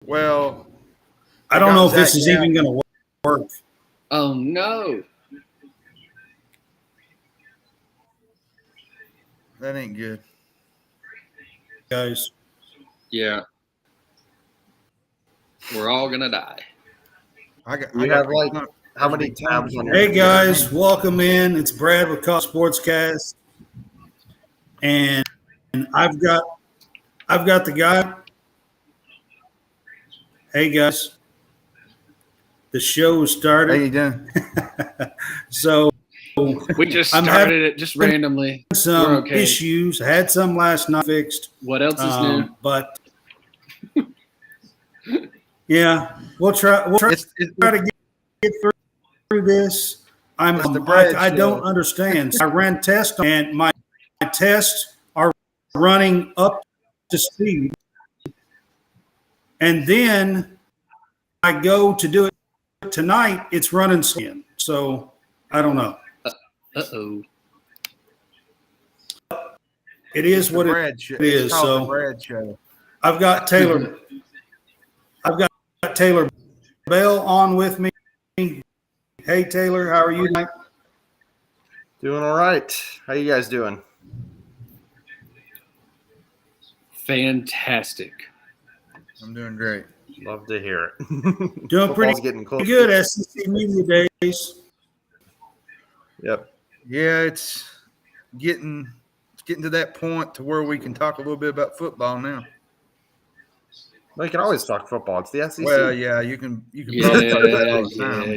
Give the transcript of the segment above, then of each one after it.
Well, I don't know if this is even going to work. Oh, no. That ain't good. Guys. Yeah. We're all going to die. How many tabs on your Hey, guys. Welcome in. It's Brad with SportsCast. And I've got the guy. Hey, guys. The show started. How you doing? So we just started it just randomly. Some issues. Had some last night fixed. What else is new? But yeah, we'll try to get through this. I don't understand. I ran tests and my tests are running up to speed, and then I go to do it tonight. It's running slow. So I don't know. Uh-oh. It is what it is. So Brad show. I've got Taylor Bell on with me. Hey Taylor, how are you tonight? Doing all right. How you guys doing? Fantastic. I'm doing great. Love to hear it. Doing pretty good. SEC Media Days. Yep. Yeah, it's getting to that point to where we can talk a little bit about football now. Well, you can always talk football. It's the SEC. Well, yeah, you can probably talk about it all the time.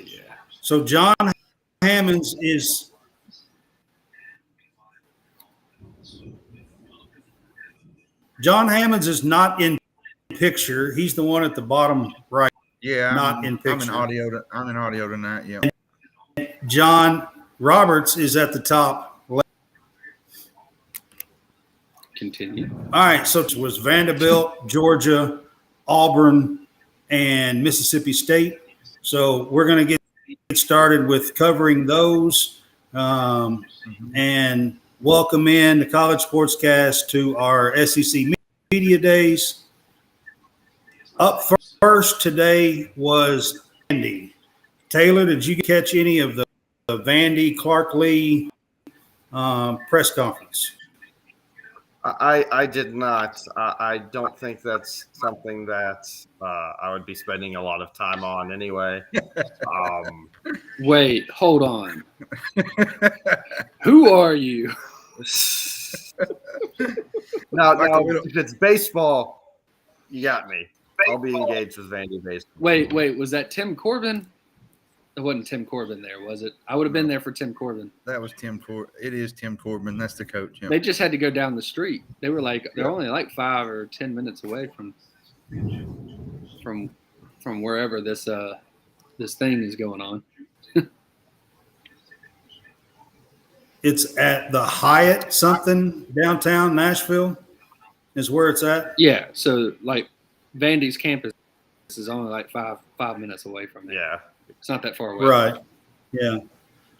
Yeah. So John Hammonds is not in picture. He's the one at the bottom right. Yeah, in picture. I'm in audio tonight. Yeah. John Roberts is at the top left. Continue. All right, so it was Vanderbilt, Georgia, Auburn, and Mississippi State. So we're going to get started with covering those and welcome in the College Sportscast to our SEC Media Days. Up first today was Vandy. Taylor, did you catch any of the Vandy Clark Lee press conference? I did not. I don't think that's something that I would be spending a lot of time on anyway. Wait, hold on. Who are you? Now, if it's baseball, you got me. I'll be engaged with Vandy baseball. Wait, was that Tim Corbin? It wasn't Tim Corbin there, was it? I would have been there for Tim Corbin. That was Tim Corbin. It is Tim Corbin. That's the coach. Yeah. They just had to go down the street. They were they're only like 5 or 10 minutes away from wherever this thing is going on. It's at the Hyatt something downtown Nashville is where it's at. Yeah, so like Vandy's campus is only like five minutes away from there. Yeah. It's not that far away. Right. Yeah.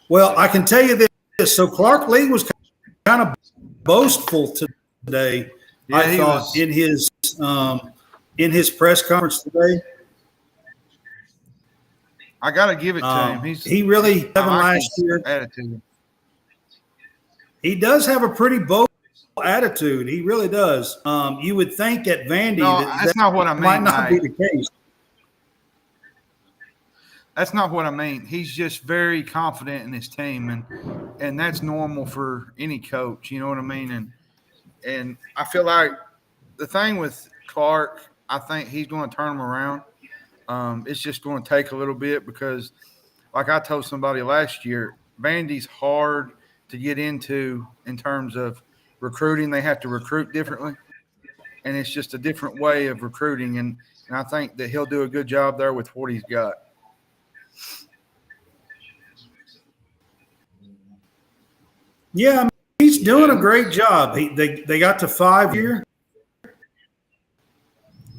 Well, I can tell you this. So Clark Lee was kind of boastful today. Yeah, I thought in his press conference today. I got to give it to him. He really last year. Attitude. He does have a pretty bold attitude. He really does. You would think at Vandy that's not what I mean. Might not be the case. That's not what I mean. He's just very confident in his team, and that's normal for any coach. You know what I mean? And I feel like the thing with Clark, I think he's going to turn him around. It's just going to take a little bit because, like I told somebody last year, Vandy's hard to get into in terms of recruiting. They have to recruit differently, and it's just a different way of recruiting. And I think that he'll do a good job there with what he's got. Yeah, I mean, he's doing a great job. They got to 5-year,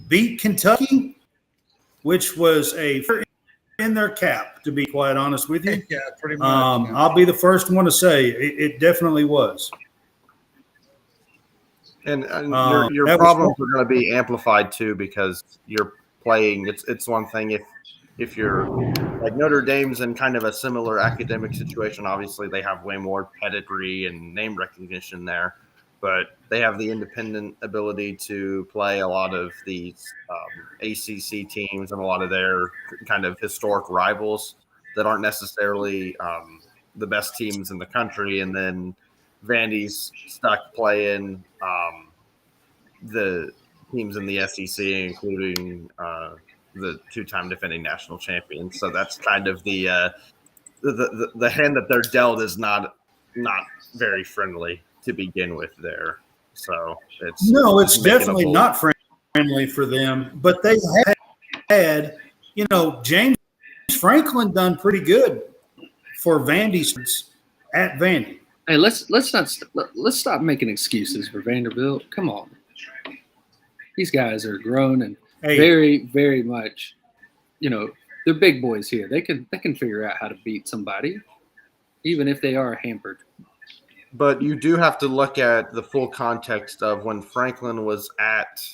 beat Kentucky, which was in their cap, to be quite honest with you. Yeah, pretty much. I'll be the first one to say it definitely was. And That your was problems are going to be amplified too because you're playing. It's one thing if you're like Notre Dame's in kind of a similar academic situation. Obviously, they have way more pedigree and name recognition there, but they have the independent ability to play a lot of these ACC teams and a lot of their kind of historic rivals that aren't necessarily the best teams in the country, and then Vandy's stuck playing the teams in the SEC, including the two-time defending national champions. So that's kind of the hand that they're dealt is not very friendly to begin with there. So it's making a definitely bold- not friendly for them. But they had, James Franklin done pretty good for Vandy's at Vandy. Hey, let's stop making excuses for Vanderbilt. Come on, these guys are grown and Hey. very, very much, they're big boys here. They can figure out how to beat somebody, even if they are hampered. But you do have to look at the full context of when Franklin was at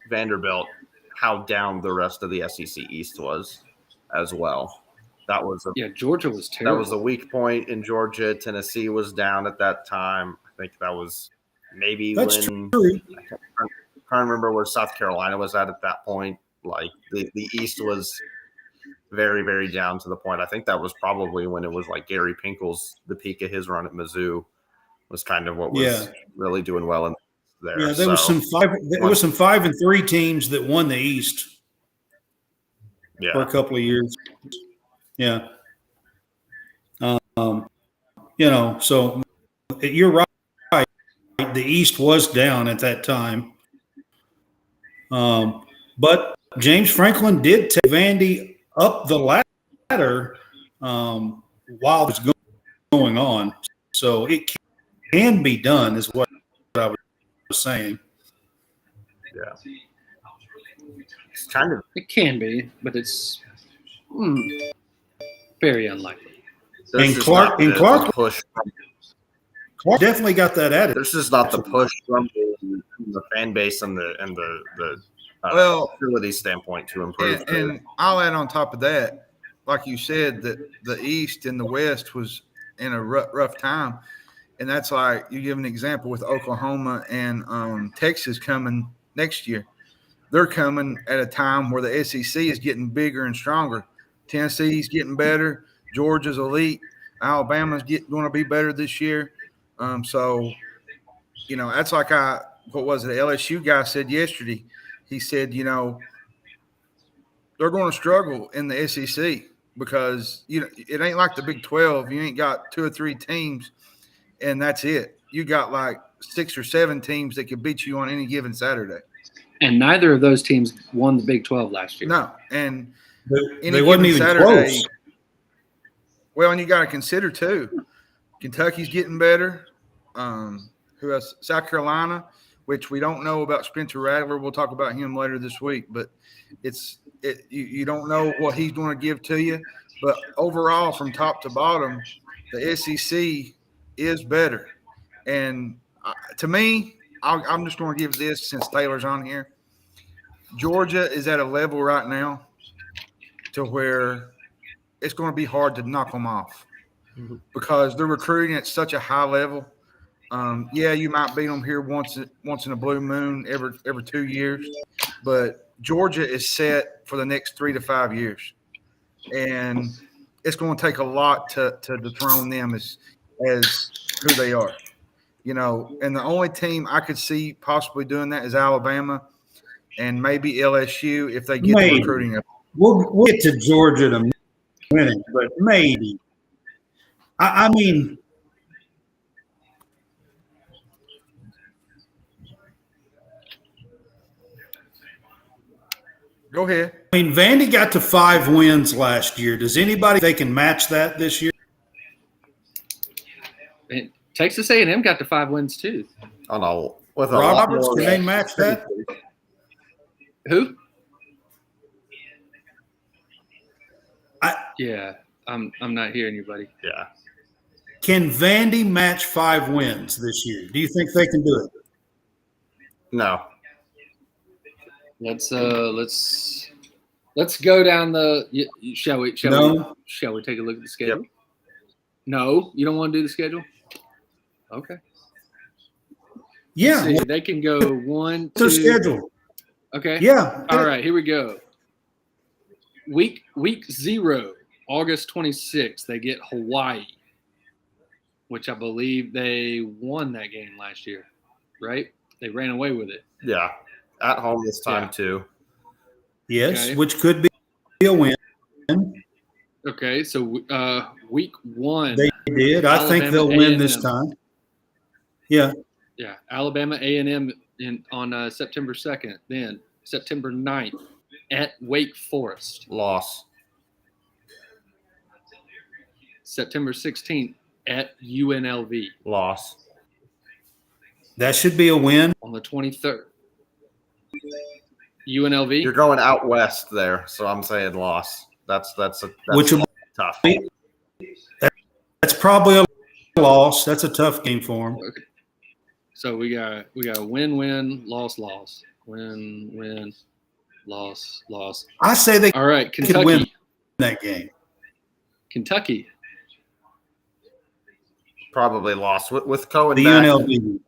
Vanderbilt, how down the rest of the SEC East was as well. That was Georgia was terrible. That was a weak point in Georgia. Tennessee was down at that time. I think that was maybe That's when true. I can't remember where South Carolina was at that point. Like the East was very, very down to the point. I think that was probably when it was like Gary Pinkel's the peak of his run at Mizzou was kind of what was really doing well in there. Yeah, there was some 5-3 teams that won the East for a couple of years. Yeah. So you're right. The East was down at that time. But James Franklin did take Vandy up the ladder while it's going on. So it can be done is what I was saying. Yeah. It's kind of It can be, but it's very unlikely. And Clark definitely got that attitude. This is not the push from the fan base and the facility standpoint to improve. And I'll add on top of that, like you said, that the East and the West was in a rough time. And that's like you give an example with Oklahoma and Texas coming next year. They're coming at a time where the SEC is getting bigger and stronger. Tennessee's getting better. Georgia's elite. Alabama's going to be better this year. So, that's like what was it? The LSU guy said yesterday. He said, they're going to struggle in the SEC because, it ain't like the Big 12. You ain't got 2 or 3 teams, and that's it. You got like 6 or 7 teams that could beat you on any given Saturday. And neither of those teams won the Big 12 last year. No, and they wasn't even close. Well, and you got to consider too, Kentucky's getting better. Who else? South Carolina, which we don't know about Spencer Rattler. We'll talk about him later this week, but you don't know what he's going to give to you. But overall, from top to bottom, the SEC is better. And to me, I'm just going to give this since Taylor's on here. Georgia is at a level right now to where it's going to be hard to knock them off because they're recruiting at such a high level. You might beat them here once in a blue moon every 2 years, but Georgia is set for the next 3 to 5 years, and it's going to take a lot to dethrone them as who they are. And the only team I could see possibly doing that is Alabama and maybe LSU if they get the recruiting up. We'll get to Georgia in a minute, but maybe. I mean, go ahead. I mean, Vandy got to 5 wins last year. Does anybody think they can match that this year? Texas A&M got to 5 wins too. Oh no, with a Roberts, lot more. can they match that? Who? I'm not hearing you, buddy. Yeah. Can Vandy match 5 wins this year? Do you think they can do it? No. Let's go down the. Shall we take a look at the schedule? Yep. No, you don't want to do the schedule. Okay. Yeah, Let's see, they can go 1, 2. their schedule. Okay. Yeah. All right, here we go. Week 0, August 26th, they get Hawaii, which I believe they won that game last year, right? They ran away with it. Yeah. At home this time too. Yes, Okay. which could be a win. Okay, so week 1. They did. I think they'll win this time. Yeah. Yeah, Alabama A&M on September 2nd. Then September 9th at Wake Forest. Loss. September 16th at UNLV. Loss. That should be a win. On the 23rd. UNLV. You're going out west there, so I'm saying loss. That's Which will tough. That's probably a loss. That's a tough game for them. Okay. So we got win, loss, win, loss. I say they All right, could Kentucky. win that game. Kentucky. Probably loss with Cohen The back. UNLV.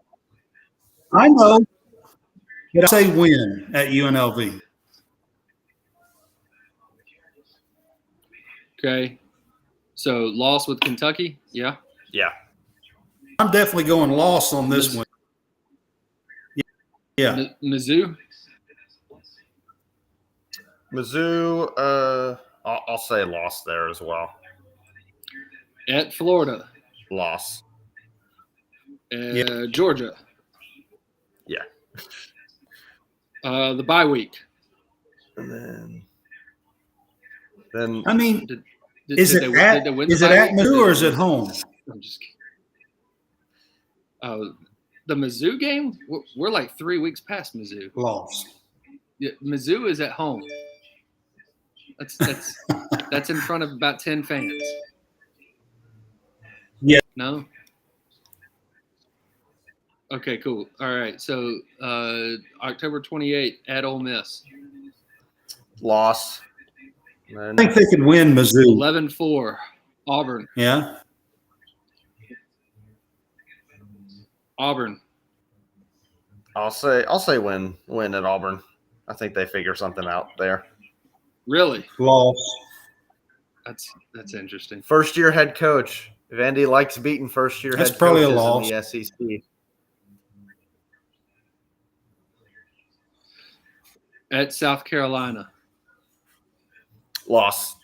I know. But I say win at UNLV. Okay. So loss with Kentucky. Yeah. Yeah. I'm definitely going loss on this one. Yeah. Mizzou. Mizzou, I'll say loss there as well. At Florida. Loss. Georgia. Yeah. The bye week. And then I mean, Did is they it win- at did they win the is it bye at week? Mizzou or is it home? I'm just kidding. The Mizzou game, we're like 3 weeks past Mizzou. Loss. Yeah, Mizzou is at home. That's in front of about 10 fans. Yeah. No. Okay, cool. All right. So October 28th at Ole Miss. loss. I think they could win Mizzou. 11-4 Auburn. Yeah. Auburn. I'll say win at Auburn. I think they figure something out there. Really? Loss. That's interesting. First year head coach. Vandy likes beating first year That's head probably a coaches loss. in the SEC. At South Carolina. Loss.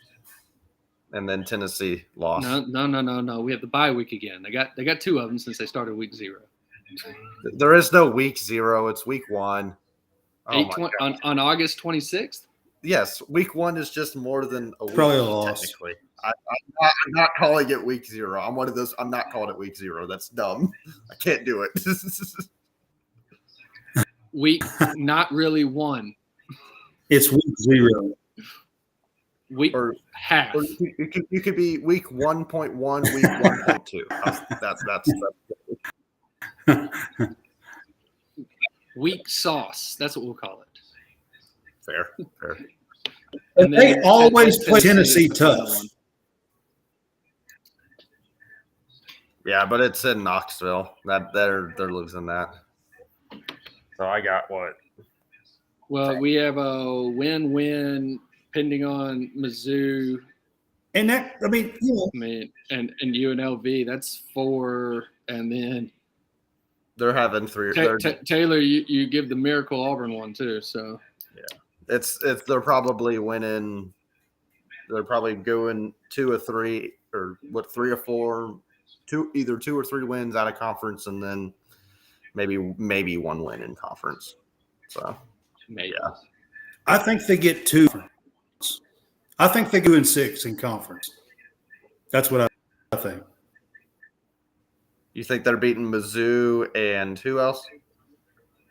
And then Tennessee loss. No. We have the bye week again. They got 2 of them since they started week 0. There is no week 0. It's week 1. Oh my God. On August 26th. Yes, week 1 is just more than a week. Probably a loss. Technically, I'm not calling it week 0. I'm one of those. I'm not calling it week 0. That's dumb. I can't do it. Week not really 1. It's week 0. Week Or- half. Or you could be week 1.1, week 1.2. That's Week sauce. That's what we'll call it. fair. And They then always at play Tennessee is another tough. one. Yeah, but it's in Knoxville. They're losing that. So I got what? Well, we have a win-win pending on Mizzou. And that, I mean, And UNLV. That's 4. And then They're having 3. Taylor, you give the Miracle Auburn one too. So They're probably winning. They're probably going 2 or 3 or 3 or 4, either 2 or 3 wins out of conference, and then maybe 1 win in conference. So maybe. Yeah. I think they get 2. I think they go in 6 in conference. That's what I think. you think they're beating Mizzou and who else?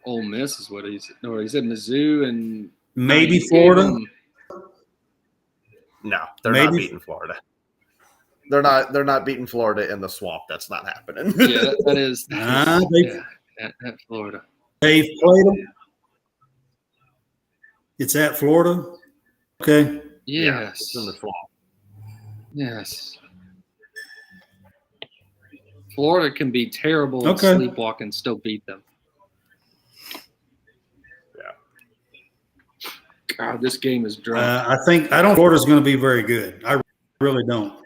Ole Miss is what he said. No, he said Mizzou and Maybe he gave Florida. them- No, they're not Maybe. beating Florida. They're not beating Florida in the swamp. That's not happening. Yeah, that is. Nah, Yeah, at Florida. They've played them. It's at Florida. Okay. Yeah, Yes. it's in the swamp. Yes. Florida can be terrible and Okay. sleepwalk and still beat them. Yeah. God, this game is dry. I don't. Florida's going to be very good. I really don't.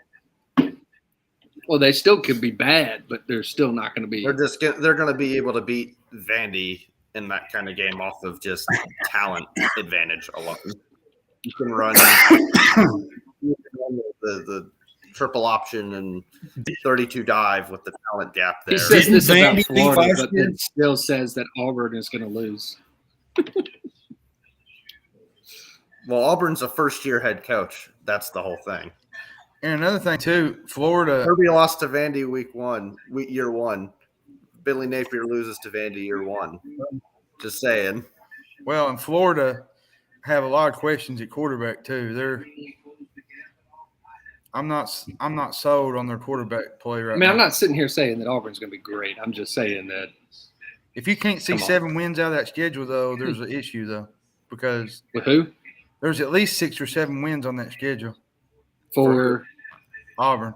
Well, they still could be bad, but they're still not going to be. They're going to be able to beat Vandy in that kind of game off of just talent advantage alone. You can run the triple option and 32 dive with the talent gap there. He says this about Vandy Florida, beat but it still says that Auburn is going to lose. Well, Auburn's a first-year head coach. That's the whole thing. And another thing too, Florida. Kirby lost to Vandy year one. Billy Napier loses to Vandy year one. Just saying. Well, and Florida have a lot of questions at quarterback too. I'm not sold on their quarterback play right now. I'm not sitting here saying that Auburn's going to be great. I'm just saying that If you can't see 7 wins out of that schedule, though, there's an issue though, because with who there's at least 6 or 7 wins on that schedule for Auburn.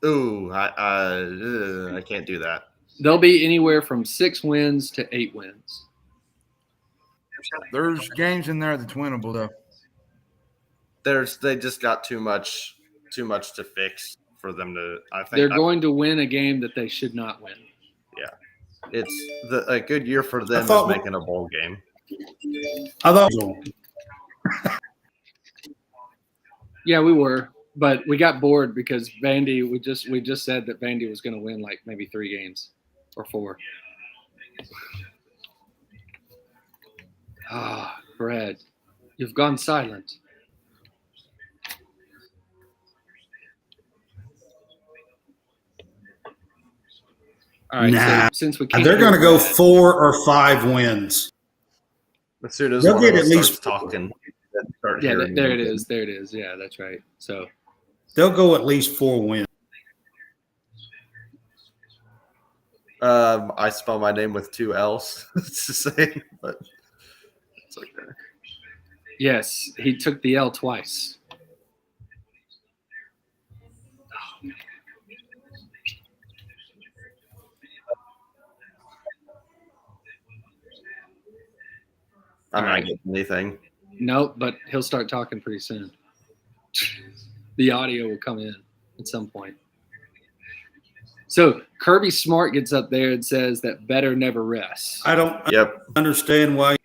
Ooh, I can't do that. they'll be anywhere from 6 wins to 8 wins. There's games in there that's winnable though. They just got too much to fix for them to. I think They're going to win a game that they should not win. Yeah, it's a good year for them is making a bowl game. I thought. Yeah, we were, but we got bored because Vandy. We just said that Vandy was going to win like maybe 3 games or 4. Ah, Brad, you've gone silent. All right, Nah. so since we can't, They're going to go Brad, 4 or 5 wins. As soon as They'll one get of at us least starts talking, start Yeah, hearing there it them. is. There it is. Yeah, that's right. So They'll go at least 4 wins. I spell my name with 2 L's. It's the same, but it's okay. yes, he took the L twice. I'm All not right. getting anything. Nope, but he'll start talking pretty soon. The audio will come in at some point. So Kirby Smart gets up there and says that better never rests. I don't Yep. understand why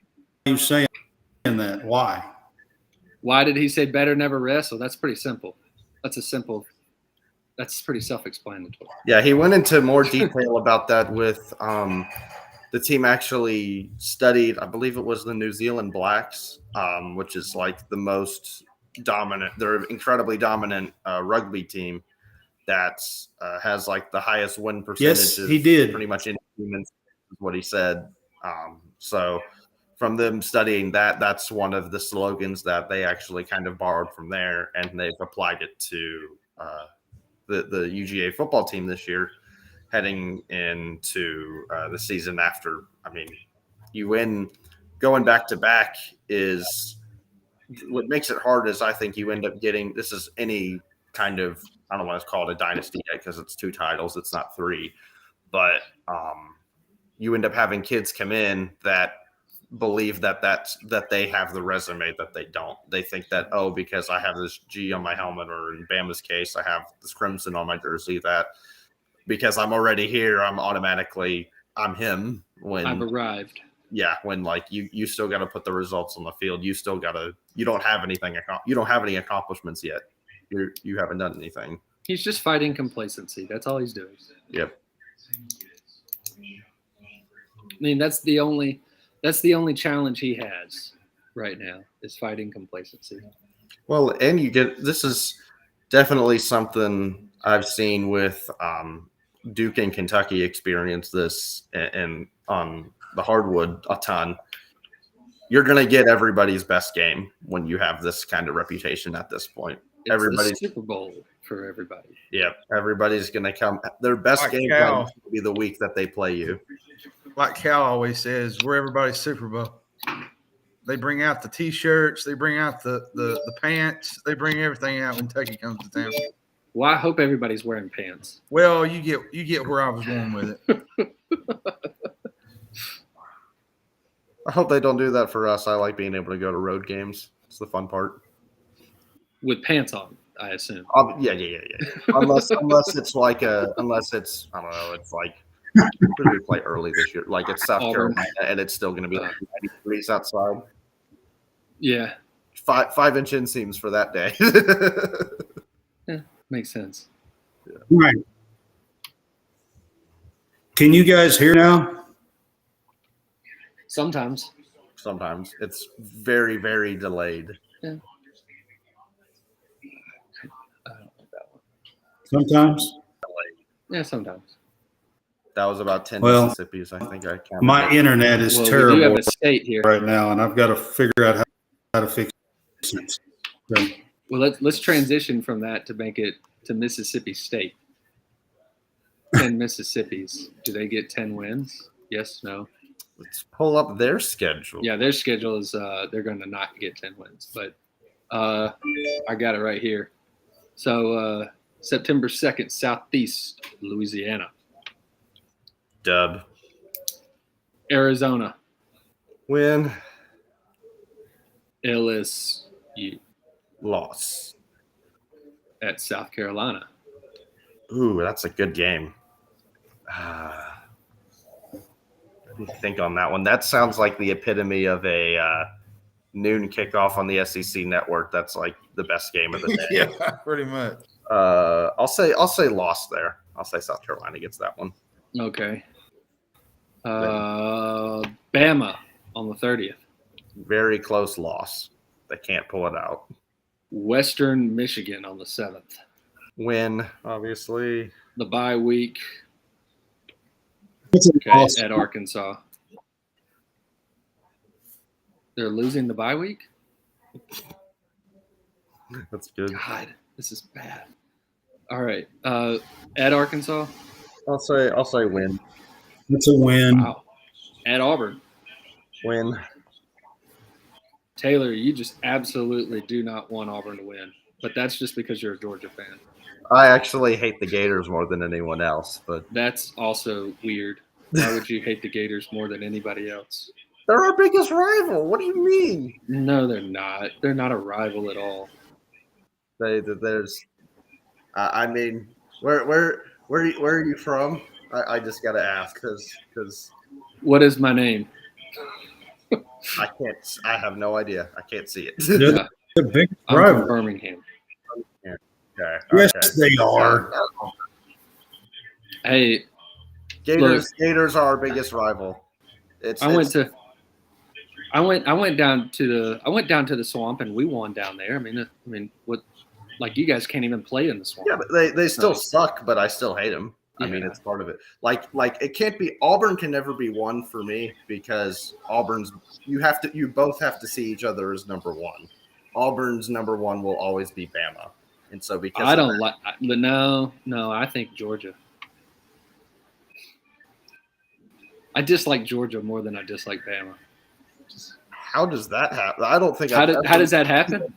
you're saying that. Why? Why did he say better never rest? Well, that's pretty simple. That's pretty self-explanatory. Yeah, he went into more detail about that with the team actually studied, I believe it was the New Zealand Blacks, which is like the most dominant, they're incredibly dominant rugby team that has like the highest win percentages. Yes, he did. Pretty much in humans, is what he said. So from them studying that, that's one of the slogans that they actually kind of borrowed from there, and they've applied it to the UGA football team this year, heading into the season after. I mean, you win going back to back is what makes it hard. Is I think you end up getting, this is any kind of, I don't want to call it a dynasty yet because it's 2 titles, it's not 3, but you end up having kids come in that believe that they have the resume that they don't. They think that, oh, because I have this G on my helmet, or in Bama's case, I have this crimson on my jersey, that because I'm already here, I'm him. When I've arrived. Yeah, when like you still got to put the results on the field. You still got to. You don't have anything. You don't have any accomplishments yet. You haven't done anything. He's just fighting complacency. That's all he's doing. Yep. I mean, that's the only challenge he has right now is fighting complacency. Well, and this is definitely something I've seen with Duke and Kentucky experience this, and on the hardwood a ton. You're going to get everybody's best game when you have this kind of reputation at this point. It's the Super Bowl for everybody. Yeah, everybody's going to come. Their best game comes to be the week that they play you. like Cal always says, we're everybody's Super Bowl. They bring out the T-shirts, they bring out the pants, they bring everything out when Kentucky comes to town. Well, I hope everybody's wearing pants. Well, you get where I was going with it. I hope they don't do that for us. I like being able to go to road games. It's the fun part. With pants on, I assume. Yeah. Unless it's like unless it's I don't know. It's like who did we play early this year? Like it's South Auburn. Carolina, and it's still going to be like 90 degrees outside. Yeah, 5-inch inseams for that day. makes sense. Right. Can you guys hear now? Sometimes. Sometimes it's very, very delayed. Yeah. I don't like that one. Sometimes. Yeah, sometimes. That was about 10 Well, Mississippi's. I think I counted. My internet is Well, we do terrible have a state here. right now, and I've got to figure out how to fix it. So, Well, let's transition from that to make it to Mississippi State. 10 Mississippis. Do they get 10 wins? Yes, no. Let's pull up their schedule. Yeah, their schedule is they're going to not get 10 wins, but I got it right here. So September 2nd, Southeast Louisiana, Dub. Arizona, Win. LSU Loss. at South Carolina. Ooh, that's a good game. Let me think on that one. That sounds like the epitome of a noon kickoff on the SEC network. That's like the best game of the day. Yeah, pretty much. I'll say loss there. I'll say South Carolina gets that one. Okay. Bama on the 30th. Very close loss. They can't pull it out. Western Michigan on the 7th. Win, obviously. The bye week it's okay, awesome. at Arkansas. They're losing the bye week? That's good. God, this is bad. All right. At Arkansas? I'll say win. It's a win. Wow. At Auburn. Win. Taylor, you just absolutely do not want Auburn to win, but that's just because you're a Georgia fan. I actually hate the Gators more than anyone else, but That's also weird. Why would you hate the Gators more than anybody else? they're our biggest rival. What do you mean? No, they're not. They're not a rival at all. There's, I mean, where are you from? I just gotta ask because What is my name? I can't. I have no idea. I can't see it. They're the big I'm rival. from Birmingham. Okay, Yes, okay. they are. Hey, Gators are our biggest rival. I went down to the swamp and we won down there. I mean, what? Like you guys can't even play in the swamp. Yeah, but they still suck, but I still hate them. I mean, Yeah. it's part of it. Like it can't be Auburn can never be one for me because Auburn's you both have to see each other as number one. Auburn's number one will always be Bama, and so because I don't like, but no, I think Georgia. I dislike Georgia more than I dislike Bama. how does that happen? I don't think How does that happen?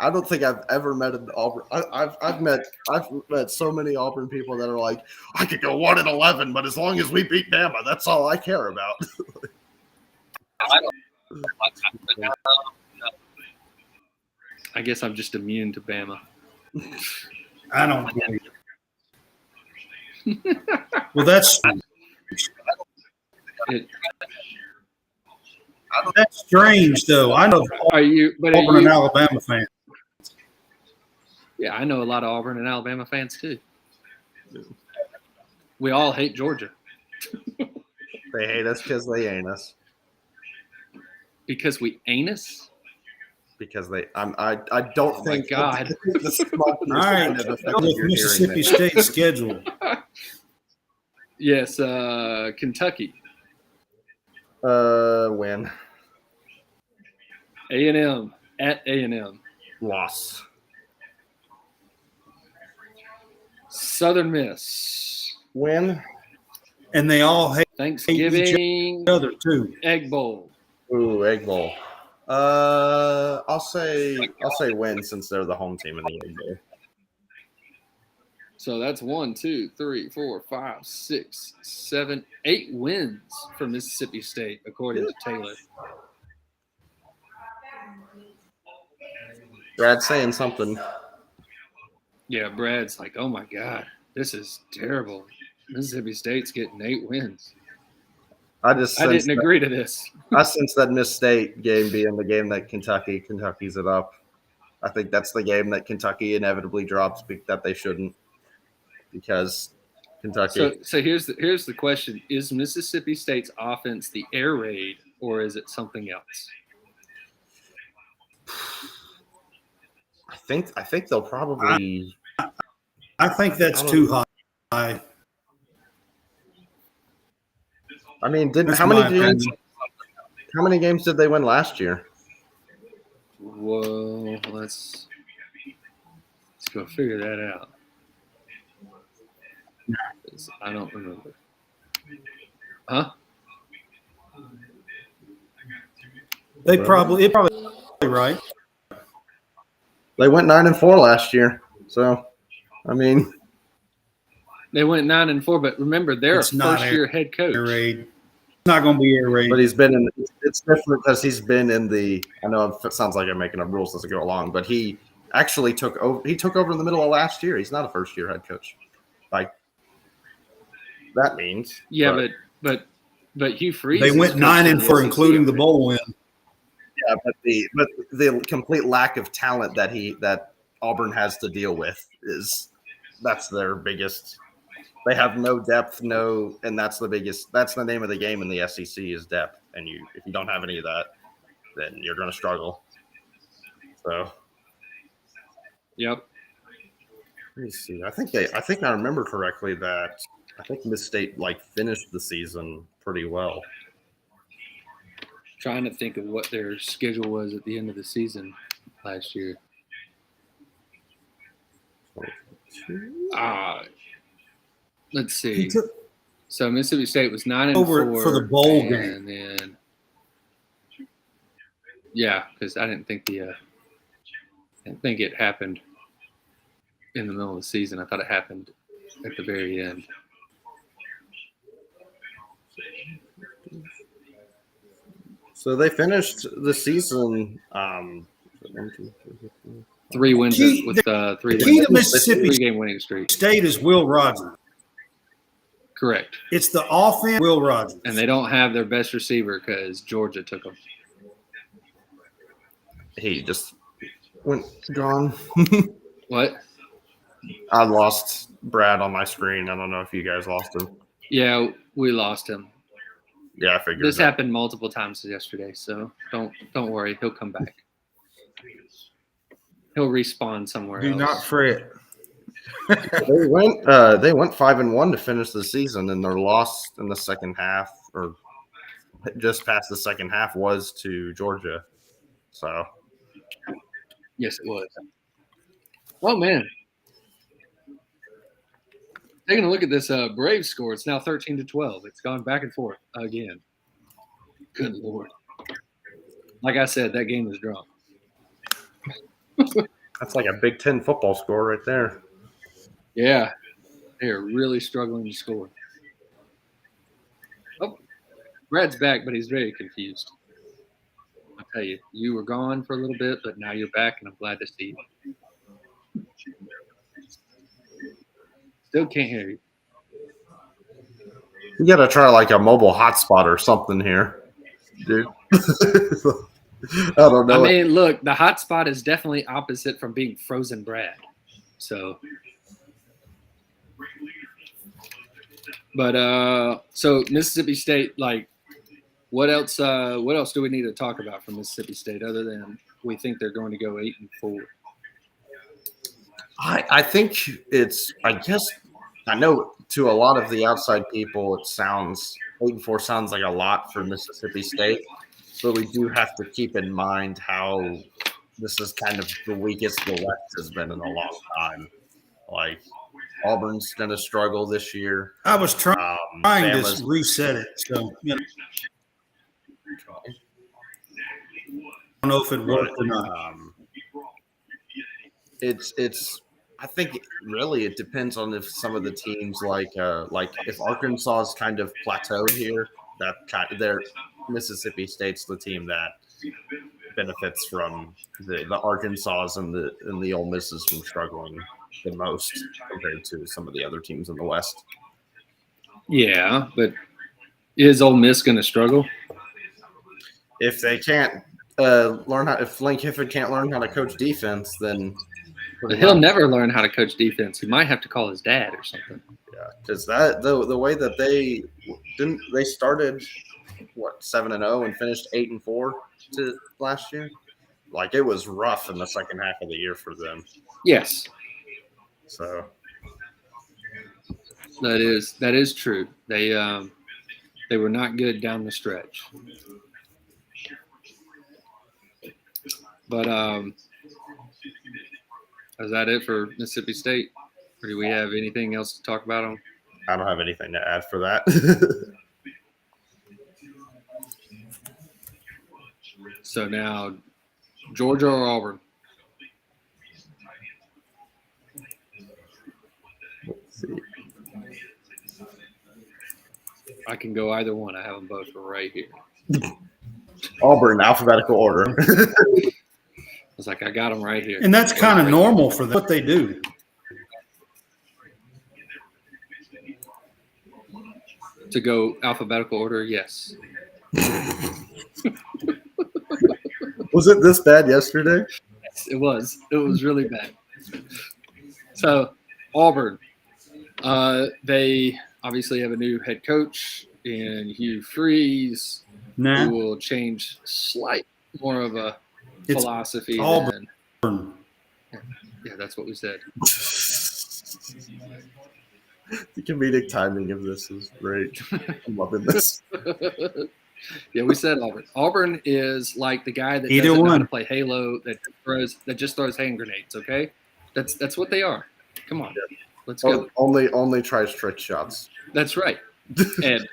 I don't think I've ever met an Auburn. I've met so many Auburn people that are like, I could go 1-11, but as long as we beat Bama, that's all I care about. I guess I'm just immune to Bama. I don't believe it. Well, that's strange, though. I know Are you? But are Auburn and you, Alabama fans. yeah, I know a lot of Auburn and Alabama fans too. We all hate Georgia They hate us because they ain't us. because we anus. Because I don't Oh think my God. the small All right, percentage of effect with you're Mississippi hearing State schedule. Yes, Kentucky, that. Win. A&M at A&M, Loss. Southern Miss. Win. And they all hate Thanksgiving Other two. Egg Bowl. Ooh, Egg Bowl. I'll say win since they're the home team in the Egg Bowl. So that's 1, 2, 3, 4, 5, 6, 7, 8 wins for Mississippi State, according to Taylor. Brad's saying something. Yeah, Brad's like, oh my God, this is terrible. Mississippi State's getting 8 wins. I didn't agree to this. I sense that Miss State game being the game that Kentucky's it up. I think that's the game that Kentucky inevitably drops that they shouldn't, because Kentucky. So here's the question: is Mississippi State's offense the air raid, or is it something else? I think they'll probably. I think that's too high. I mean, how many games did they win last year? Whoa, let's go figure that out. I don't remember. Huh? It's probably right. They went 9-4 last year, so I mean, they went 9-4. But remember, they're a first-year head coach. Air raid. It's not going to be air raid. But he's been in. It's different because he's been in the. I know it sounds like I'm making up rules as I go along, but he actually took over. He took over in the middle of last year. He's not a first-year head coach. Like that means. Yeah, but Hugh Freeze. They went 9-4, including the bowl win. Yeah, but the complete lack of talent that Auburn has to deal with that's their biggest. They have no depth, and that's the biggest. That's the name of the game in the SEC is depth, and if you don't have any of that, then you're going to struggle. So, yep. Let me see. I think I remember correctly that I think Miss State finished the season pretty well. Trying to think of what their schedule was at the end of the season last year. Let's see. So Mississippi State was 9-4 for the bowl game, and then because I didn't think it happened in the middle of the season. I thought it happened at the very end. So they finished the season 3 wins with 3 key to Mississippi 3-game winning streak. State is Will Rogers. Correct. It's the offense, Will Rogers. And they don't have their best receiver because Georgia took him. He just went gone. What? I lost Brad on my screen. I don't know if you guys lost him. Yeah, we lost him. Yeah, I figured. This happened multiple times yesterday, so don't worry. He'll come back. He'll respawn somewhere else. Do not fret. They went 5-1 to finish the season, and their loss in the second half, or just past the second half, was to Georgia. So, yes, it was. Oh man, taking a look at this Braves score, it's now 13-12. It's gone back and forth again. Good Lord! Like I said, that game was drawn. That's like a Big Ten football score right there. Yeah, they are really struggling to score. Oh, Brad's back, but he's very confused. I'll tell you, you were gone for a little bit, but now you're back, and I'm glad to see you. Still can't hear you. You got to try a mobile hotspot or something here, dude. I don't know. I mean, look, the hotspot is definitely opposite from being frozen Brad. So, but so Mississippi State, what else do we need to talk about from Mississippi State other than we think they're going to go 8-4? I think I know to a lot of the outside people, it sounds 8-4 sounds like a lot for Mississippi State. But we do have to keep in mind how this is kind of the weakest the West has been in a long time. Auburn's going to struggle this year. I was trying trying to Bama's reset it. So, I don't know if it worked or not. It's I think really it depends on if some of the teams like if Arkansas is kind of plateaued here, that kind of their Mississippi State's the team that benefits from the Arkansas and the Ole Misses from struggling the most compared to some of the other teams in the West. Yeah, but is Ole Miss going to struggle? If they can't if Lane Kiffin can't learn how to coach defense, then He'll never learn how to coach defense. He might have to call his dad or something. Yeah, because that the way that they started 7-0 and finished 8-4 to last year. Like it was rough in the second half of the year for them. Yes, So that is true. They were not good down the stretch. But is that it for Mississippi State? Or do we have anything else to talk about them? I don't have anything to add for that. So now, Georgia or Auburn? Let's see. I can go either one. I have them both right here. Auburn, alphabetical order. I was like, I got them right here. And that's kind of normal for them, what they do. To go alphabetical order, yes. Was it this bad yesterday? It was. It was really bad. So, Auburn, they obviously have a new head coach in Hugh Freeze, who will change slight more of a philosophy Auburn. than. Yeah, that's what we said. The comedic timing of this is great. I'm loving this. Yeah, we said Auburn. Auburn is like the guy that Either doesn't know how one. to play Halo, that just throws hand grenades. Okay, that's what they are. Come on, let's go. Only tries trick shots. That's right. And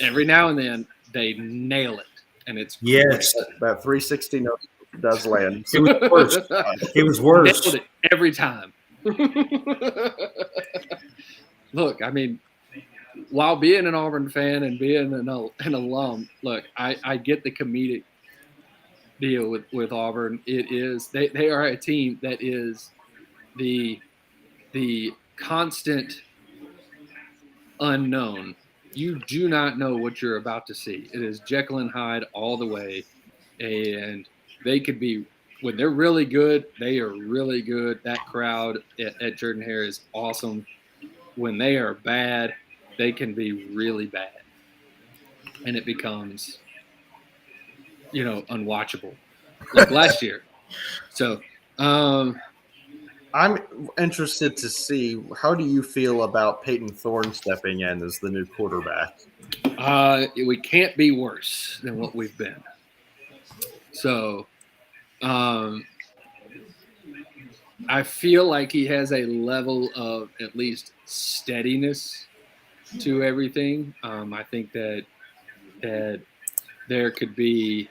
every now and then they nail it, and it's Yes. That 360 note does land. It was worse. It was worse. nailed it every time. Look, I mean, while being an Auburn fan and being an alum, look, I get the comedic deal with Auburn. It is they are a team that is the constant unknown. You do not know what you're about to see. It is Jekyll and Hyde all the way, and they could be when they're really good. They are really good. That crowd at Jordan-Hare is awesome. When they are bad, they can be really bad, and it becomes, unwatchable, like last year. So, I'm interested to see, how do you feel about Peyton Thorne stepping in as the new quarterback? We can't be worse than what we've been. So, I feel like he has a level of at least steadiness to everything. I think that there could be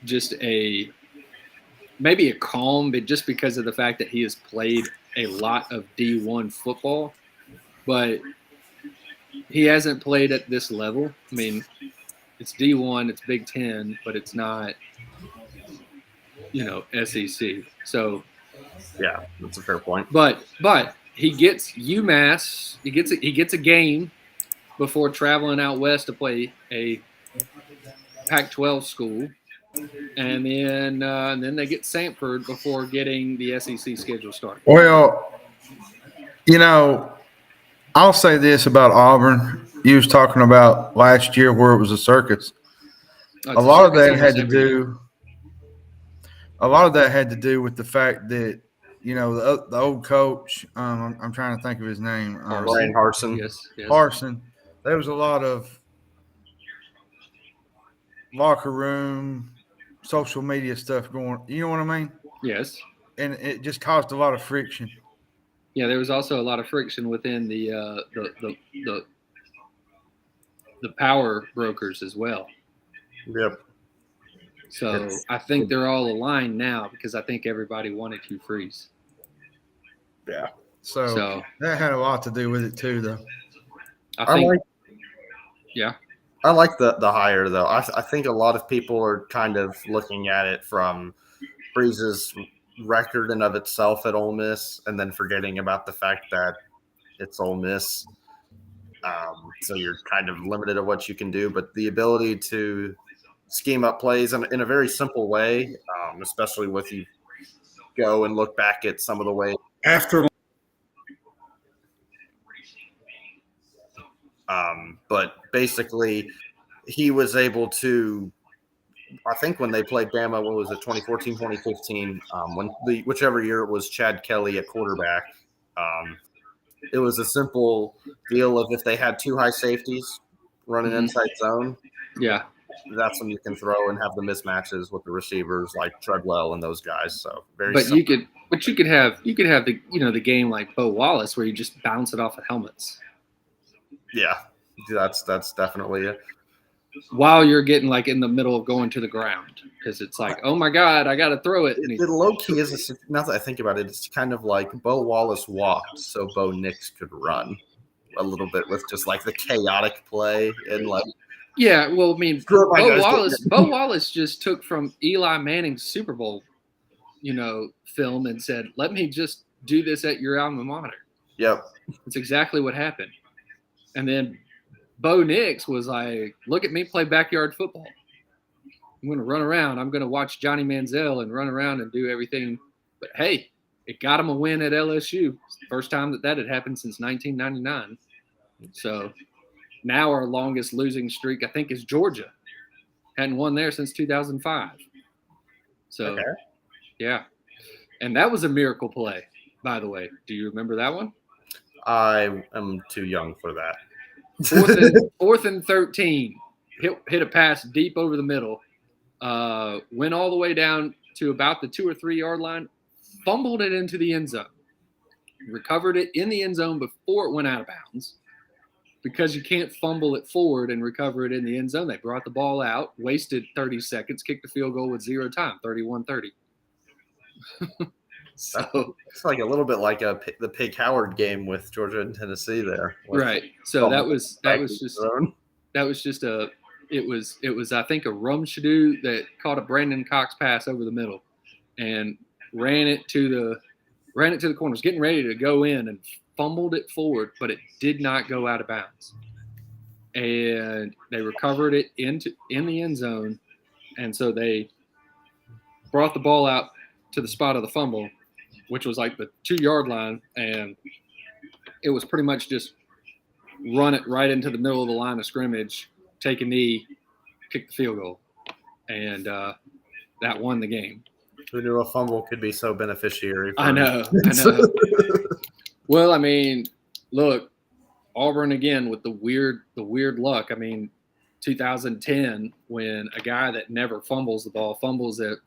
just maybe a calm, but just because of the fact that he has played a lot of D1 football, but he hasn't played at this level. I mean, it's D1, it's Big Ten, but it's not, SEC. So, yeah, that's a fair point. But he gets UMass. He gets a game before traveling out west to play a Pac-12 school, and then they get Samford before getting the SEC schedule started. Well, I'll say this about Auburn. You was talking about last year where it was a circus. A lot of that had to do with the fact that the old coach. I'm trying to think of his name. Brian Harsin. Yes. Harsin. There was a lot of locker room, social media stuff going. You know what I mean? Yes. And it just caused a lot of friction. Yeah, there was also a lot of friction within the power brokers as well. Yep. So I think they're all aligned now because I think everybody wanted Hugh Freeze. Yeah. So that had a lot to do with it too, though. I think I like the hire though. I think a lot of people are kind of looking at it from Freeze's record in of itself at Ole Miss, and then forgetting about the fact that it's Ole Miss. So you're kind of limited to what you can do, but the ability to scheme up plays in a very simple way, especially with you go and look back at some of the ways. After But basically, he was able to, I think when they played Bama, what was it, 2014, 2015, whichever year it was Chad Kelly at quarterback, it was a simple deal of if they had two high safeties running inside zone, yeah. that's when you can throw and have the mismatches with the receivers like Treadwell and those guys. So you could have the the game like Bo Wallace where you just bounce it off of helmets. Yeah, that's definitely it. While you're getting like in the middle of going to the ground because it's like, oh my God, I got to throw it. It low key is now that I think about it, it's kind of like Bo Wallace walked so Bo Nix could run a little bit with just like the chaotic play and like. Yeah, well, I mean, Bo Wallace just took from Eli Manning's Super Bowl, film and said, "Let me just do this at your alma mater." Yep, that's exactly what happened. And then Bo Nix was like, "Look at me play backyard football. I'm going to run around. I'm going to watch Johnny Manziel and run around and do everything." But hey, it got him a win at LSU. First time that had happened since 1999. So now our longest losing streak, I think, is Georgia. Hadn't won there since 2005. So, yeah. And that was a miracle play, by the way. Do you remember that one? I am too young for that. Fourth and 13. Hit a pass deep over the middle. Went all the way down to about the 2 or 3 yard line. Fumbled it into the end zone. Recovered it in the end zone before it went out of bounds. Because you can't fumble it forward and recover it in the end zone. They brought the ball out, wasted 30 seconds, kicked the field goal with 0 time, 31-30. So it's like a little bit like the Pig Howard game with Georgia and Tennessee there. Right. So that was just it was I think a Rumshadoo that caught a Brandon Cox pass over the middle and ran it to the corners, getting ready to go in and fumbled it forward, but it did not go out of bounds. And they recovered it in the end zone, and so they brought the ball out to the spot of the fumble, which was like the 2 yard line, and it was pretty much just run it right into the middle of the line of scrimmage, take a knee, kick the field goal, and that won the game. Who knew a fumble could be so beneficiary? I know. Well, I mean, look, Auburn again with the weird luck. I mean, 2010 when a guy that never fumbles the ball fumbles it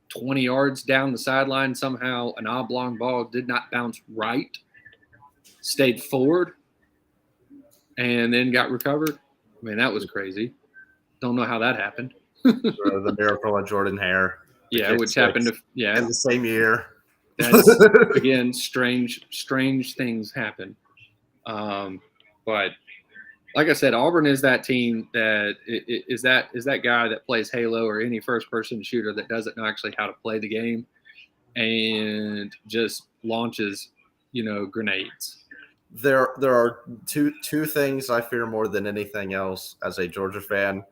20 yards down the sideline, somehow an oblong ball did not bounce right, stayed forward, and then got recovered. I mean, that was crazy. Don't know how that happened. The miracle of Jordan Hare. Yeah, which happened in the same year. That's again strange things happen. But like I said, Auburn is that team that is that guy that plays Halo or any first-person shooter that doesn't know actually how to play the game and just launches, grenades. There are two things I fear more than anything else as a Georgia fan.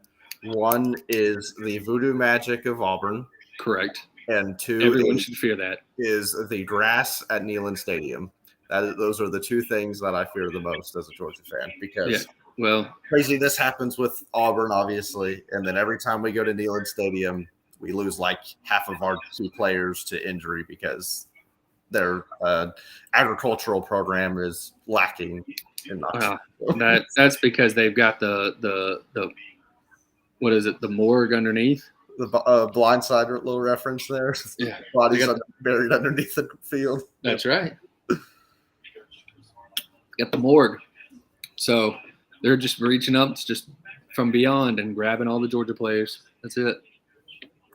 One is the voodoo magic of Auburn. Correct. And two, everyone should fear that, is the grass at Neyland Stadium. Those are the two things that I fear the most as a Georgia fan because craziness happens with Auburn, obviously, and then every time we go to Neyland Stadium, we lose like half of our key players to injury because their agricultural program is lacking in that's because they've got the what is it, the morgue underneath? blindside little reference there. Yeah. Bodies buried underneath the field. That's right. Got the morgue. So they're just reaching up just from beyond and grabbing all the Georgia players. That's it.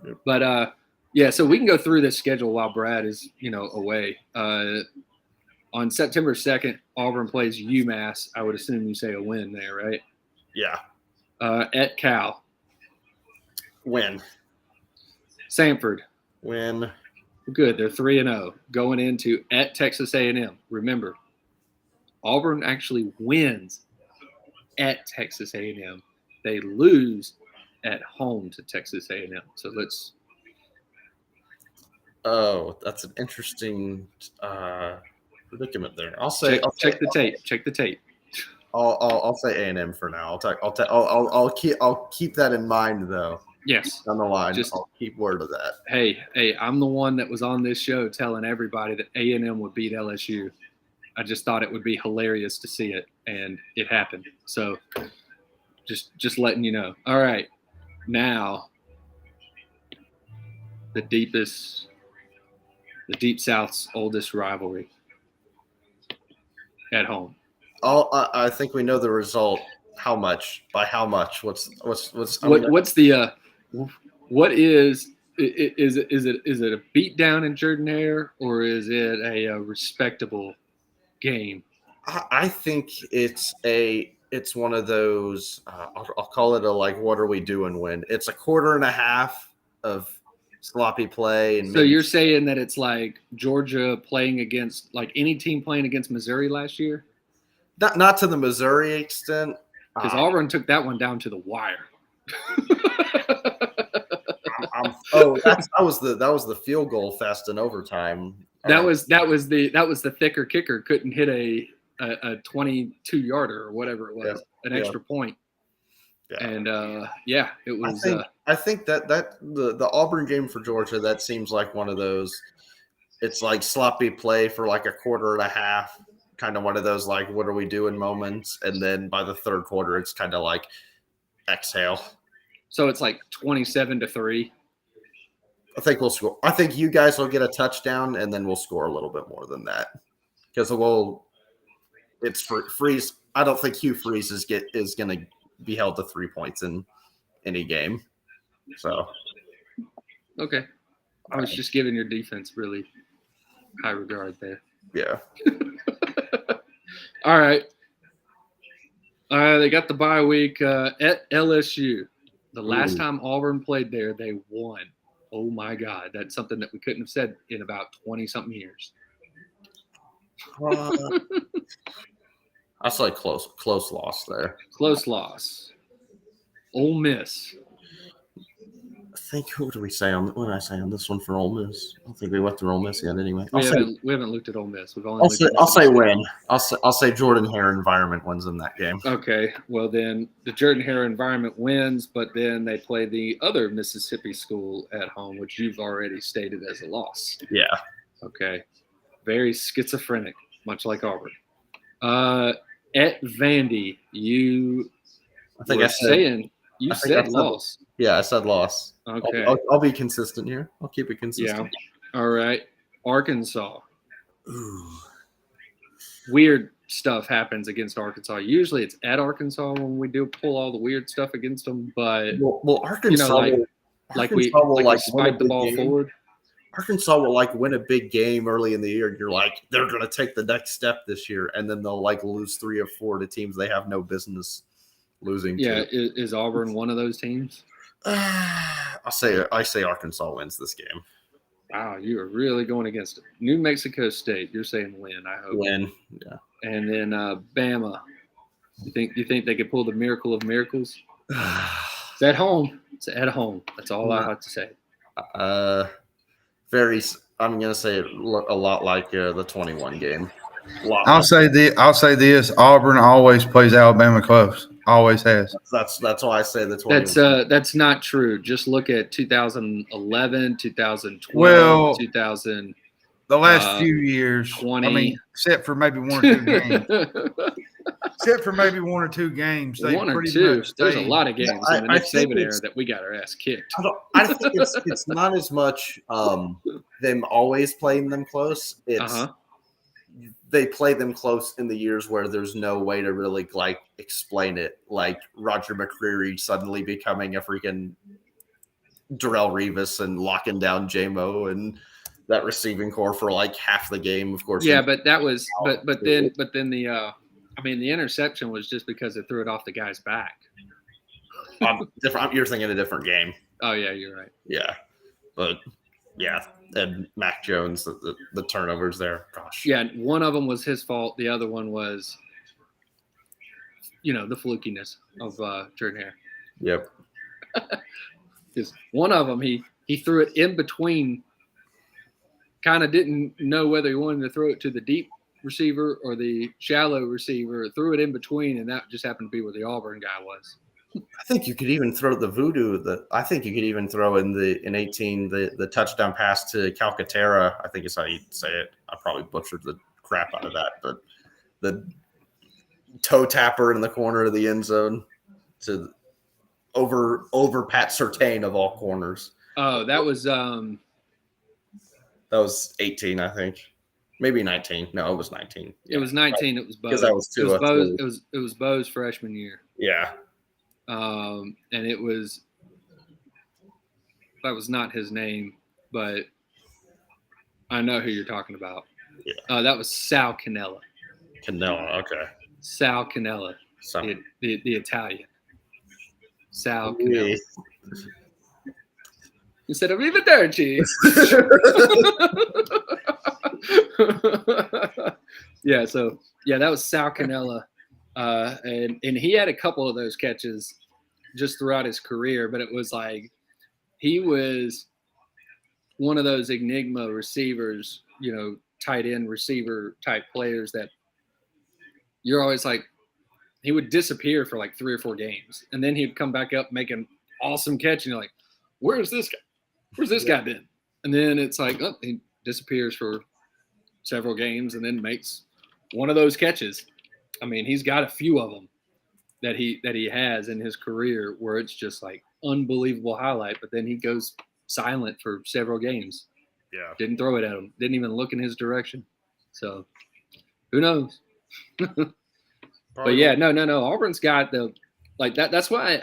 Yep. But yeah, so we can go through this schedule while Brad is, away. On September 2nd, Auburn plays UMass. I would assume you say a win there, right? Yeah. At Cal. Win. Samford. Win. Good. They're 3-0 going into at Texas A&M. Remember, Auburn actually wins at Texas A&M. They lose at home to Texas A&M. So let's. Oh, that's an interesting predicament there. I'll check the tape. Check the tape. I'll say A&M for now. I'll keep that in mind though. Yes. On the line. I'll keep word of that. Hey, I'm the one that was on this show telling everybody that A&M would beat LSU. I just thought it would be hilarious to see it, and it happened. So just letting you know. All right. Now, the Deep South's oldest rivalry at home. I think we know the result. How much? By how much? What is it a beat down in Jordan-Hare, or is it a respectable game? I think it's one of those. I'll call it a what are we doing win. It's a quarter and a half of sloppy play, and so you're saying that it's like Georgia playing against any team playing against Missouri last year. Not to the Missouri extent, because Auburn took that one down to the wire. That was the field goal fest in overtime. That was the thicker kicker couldn't hit a 22-yarder or whatever it was, an extra point. Yeah. And it was. I think that the Auburn game for Georgia, that seems like one of those. It's like sloppy play for like a quarter and a half, kind of one of those what are we doing moments, and then by the third quarter, it's kind of like exhale. So it's like 27-3. I think we'll score. I think you guys will get a touchdown, and then we'll score a little bit more than that because it's Freeze. I don't think Hugh Freeze is going to be held to 3 points in any game. So, okay, I was just giving your defense really high regard there. Yeah. All right. They got the bye week at LSU. The last time Auburn played there, they won. Oh, my God. That's something that we couldn't have said in about 20-something years. I say close loss there. Close loss. Ole Miss. I think, who do we say on this one for Ole Miss? I don't think we went through Ole Miss yet anyway. We haven't looked at Ole Miss. I'll say win. I'll say Jordan-Hare environment wins in that game. Okay. Well, then the Jordan-Hare environment wins, but then they play the other Mississippi school at home, which you've already stated as a loss. Yeah. Okay. Very schizophrenic, much like Auburn. At Vandy, you said loss. Yeah, I said loss. Okay. I'll be consistent here. I'll keep it consistent. Yeah. All right. Arkansas. Ooh. Weird stuff happens against Arkansas. Usually it's at Arkansas when we do pull all the weird stuff against them, but Arkansas we spike the ball forward. Arkansas will win a big game early in the year. And you're they're going to take the next step this year, and then they'll lose 3 or 4 to teams they have no business losing. Yeah, is Auburn one of those teams? I say Arkansas wins this game. Wow, you are really going against it. New Mexico State, you're saying win. I hope win. Yeah. And then Bama. You think they could pull the miracle of miracles? It's at home. It's at home. That's all I have to say. I'm gonna say it a lot like the 21 game. I'll say this: Auburn always plays Alabama close. Always has. That's why I say the 21. That's not true. Just look at 2011, 2012, 2000. The last few years, 20. except for maybe 1 or 2 games. except for maybe one or two games. They One or pretty two. much There's a stayed. lot of games in the I Nick think Saban era it's- that we got our ass kicked. I think it's not as much them always playing them close. It's they play them close in the years where there's no way to really like explain it. Like Roger McCreary suddenly becoming a freaking Darrelle Revis and locking down JMO and that receiving core for like half the game, of course. Yeah, but that was but then the the interception was just because it threw it off the guy's back. You're thinking a different game. Oh yeah, you're right. Yeah, but yeah, and Mac Jones, the turnovers there. Gosh. Yeah, one of them was his fault. The other one was, the flukiness of Jordan Hare. Yep. Because one of them, he threw it in between. Kind of didn't know whether he wanted to throw it to the deep receiver or the shallow receiver. Threw it in between, and that just happened to be where the Auburn guy was. I think you could even throw the voodoo. I think you could even throw in 18 the touchdown pass to Calcaterra. I think is how you say it. I probably butchered the crap out of that, but the toe tapper in the corner of the end zone to over Pat Surtain of all corners. Oh, that was That was 18, I think. Maybe 19. No, it was 19. It was 19. It was Bo's. Because that was two. It was Bo's freshman year. Yeah. And that was not his name, but I know who you're talking about. Yeah. That was Sal Cannella. Cannella, okay. Sal Cannella, the Italian. Sal Cannella. Instead of Arrivederci. That was Sal Cannella. And he had a couple of those catches just throughout his career, but it was like he was one of those enigma receivers, tight end receiver type players that you're always like, he would disappear for like 3 or 4 games, and then he'd come back up, make an awesome catch, and you're like, where's this guy? Where's this guy been? And then it's like, oh, he disappears for several games and then makes one of those catches. I mean, he's got a few of them that he has in his career where it's just like unbelievable highlight, but then he goes silent for several games. Yeah. Didn't throw it at him. Didn't even look in his direction. So who knows? But yeah, no. Auburn's got that's why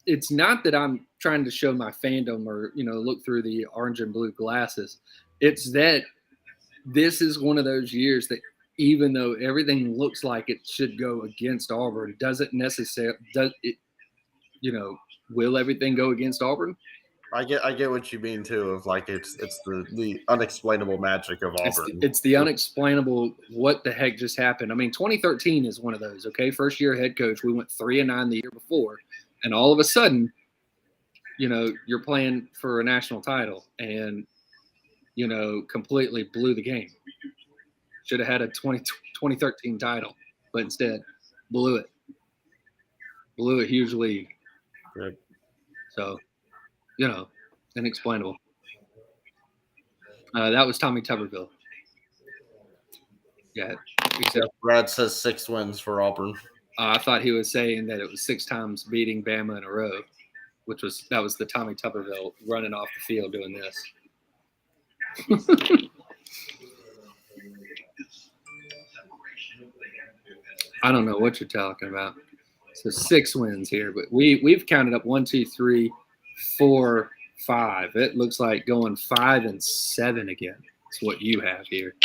it's not that I'm trying to show my fandom or, look through the orange and blue glasses. It's that this is one of those years that even though everything looks like it should go against Auburn, doesn't necessarily will everything go against Auburn? I get what you mean too. Of like it's the unexplainable magic of Auburn. It's the unexplainable. What the heck just happened? I mean, 2013 is one of those. Okay, first year head coach. We went 3-9 the year before, and all of a sudden, you're playing for a national title, and completely blew the game. Should have had a 2013 title, but instead blew it. Blew a huge lead. Right. So, inexplainable. That was Tommy Tuberville. Yeah. Except, Brad says 6 wins for Auburn. I thought he was saying that it was 6 times beating Bama in a row, that was the Tommy Tuberville running off the field doing this. I don't know what you're talking about. So 6 wins here, but we've counted up 1, 2, 3, 4, 5. It looks like going 5 and 7 again. That's what you have here.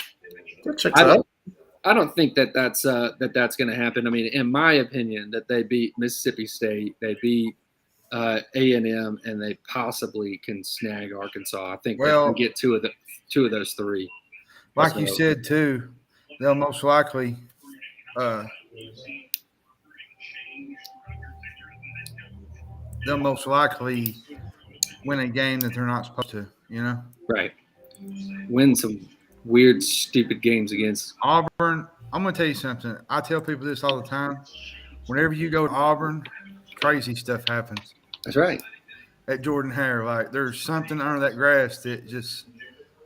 I don't think that's going to happen. I mean, in my opinion, that they beat Mississippi State, they beat A&M, and they possibly can snag Arkansas. I think they can get two of those 3. Like you said too, they'll most likely win a game that they're not supposed to, Right. Win some weird, stupid games against Auburn. I'm going to tell you something. I tell people this all the time. Whenever you go to Auburn, crazy stuff happens. That's right. At Jordan Hare, like there's something under that grass that just,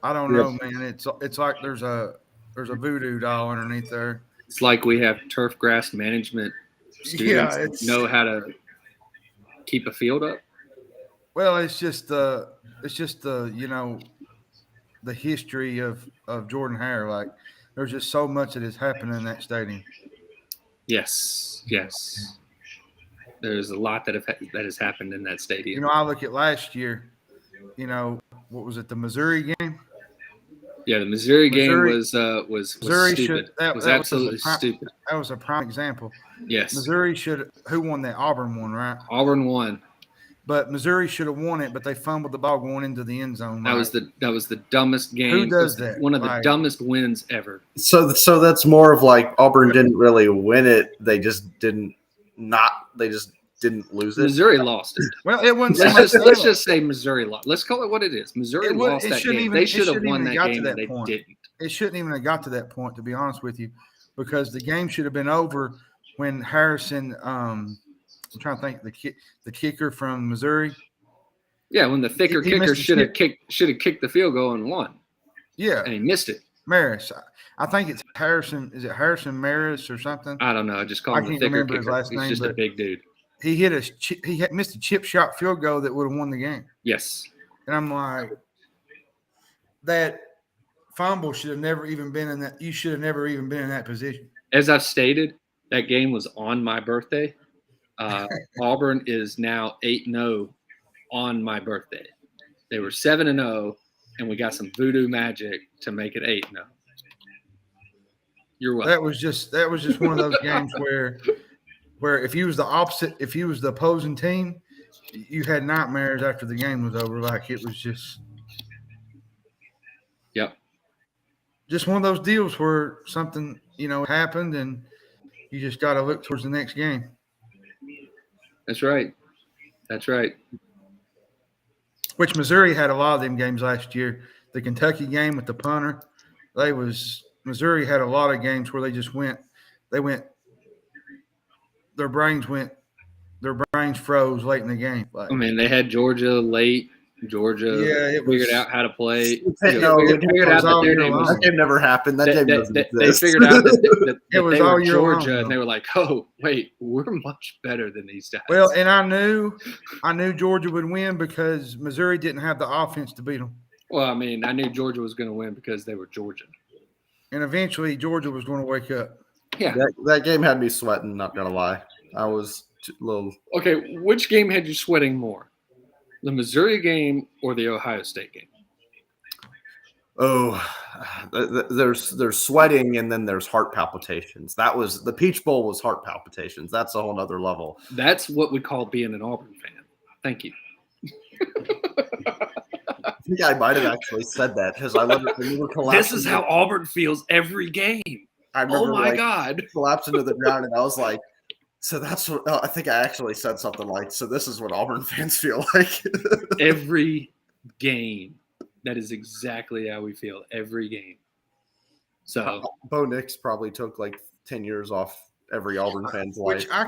I don't know, man. It's like there's a voodoo doll underneath there. It's like we have turf grass management students that know how to keep a field up. Well, it's just the the history of Jordan Hare. Like, there's just so much that has happened in that stadium. Yes. There's a lot that has happened in that stadium. You know, I look at last year. You know, what was it? The Missouri game. Yeah, the Missouri game was stupid. Was absolutely stupid. That was a prime example. Yes. Missouri should. Who won that? Auburn won, right? Auburn won. But Missouri should have won it, but they fumbled the ball going into the end zone. That was the dumbest game. Who does that? One of the dumbest wins ever. So that's more of like Auburn didn't really win it. They just didn't lose it. Missouri lost it. Well, it wasn't. Let's just say Missouri lost. Let's call it what it is. Missouri lost that game. They should have won that game, and they didn't. It shouldn't even have got to that point, to be honest with you, because the game should have been over when Harrison. I'm trying to think the kicker from Missouri. Yeah, when the kicker should have kicked the field goal and won. Yeah, and he missed it. Maris, I think it's Harrison. Is it Harrison Maris or something? I don't know. I just call him the thicker kicker. His last name. He's just a big dude. He missed a chip shot field goal that would have won the game. Yes, and I'm like, that fumble should have never even been in that. You should have never even been in that position. As I've stated, that game was on my birthday. Auburn is now 8-0 on my birthday. They were 7-0, and we got some voodoo magic to make it 8-0. You're welcome. That was just one of those games where if you was the opposing team, you had nightmares after the game was over. Like, it was just one of those deals where something happened, and you just got to look towards the next game. That's right. Which Missouri had a lot of them games last year. The Kentucky game with the punter, Missouri had a lot of games where their brains froze late in the game. Like, I mean, they had Georgia late. Georgia figured out how to play. Figured out that game never happened. That game doesn't exist. They figured out that it was they all were Georgia, and they were like, "Oh, wait, we're much better than these guys." Well, and I knew Georgia would win because Missouri didn't have the offense to beat them. Well, I mean, I knew Georgia was going to win because they were Georgia. And eventually, Georgia was going to wake up. Yeah, that game had me sweating. Not gonna lie, I was a little. Okay, which game had you sweating more? The Missouri game or the Ohio State game? Oh, there's sweating and then there's heart palpitations. That was the Peach Bowl was heart palpitations. That's a whole nother level. That's what we call being an Auburn fan. Thank you. I think I might have actually said that because I love it when you were collapsing. This is how Auburn feels every game. I remember, oh my God! Collapsed into the ground, and I was like, so that's what I think I actually said something like, so this is what Auburn fans feel like. Every game. That is exactly how we feel every game. So Bo Nix probably took like 10 years off every Auburn fan's life. Which I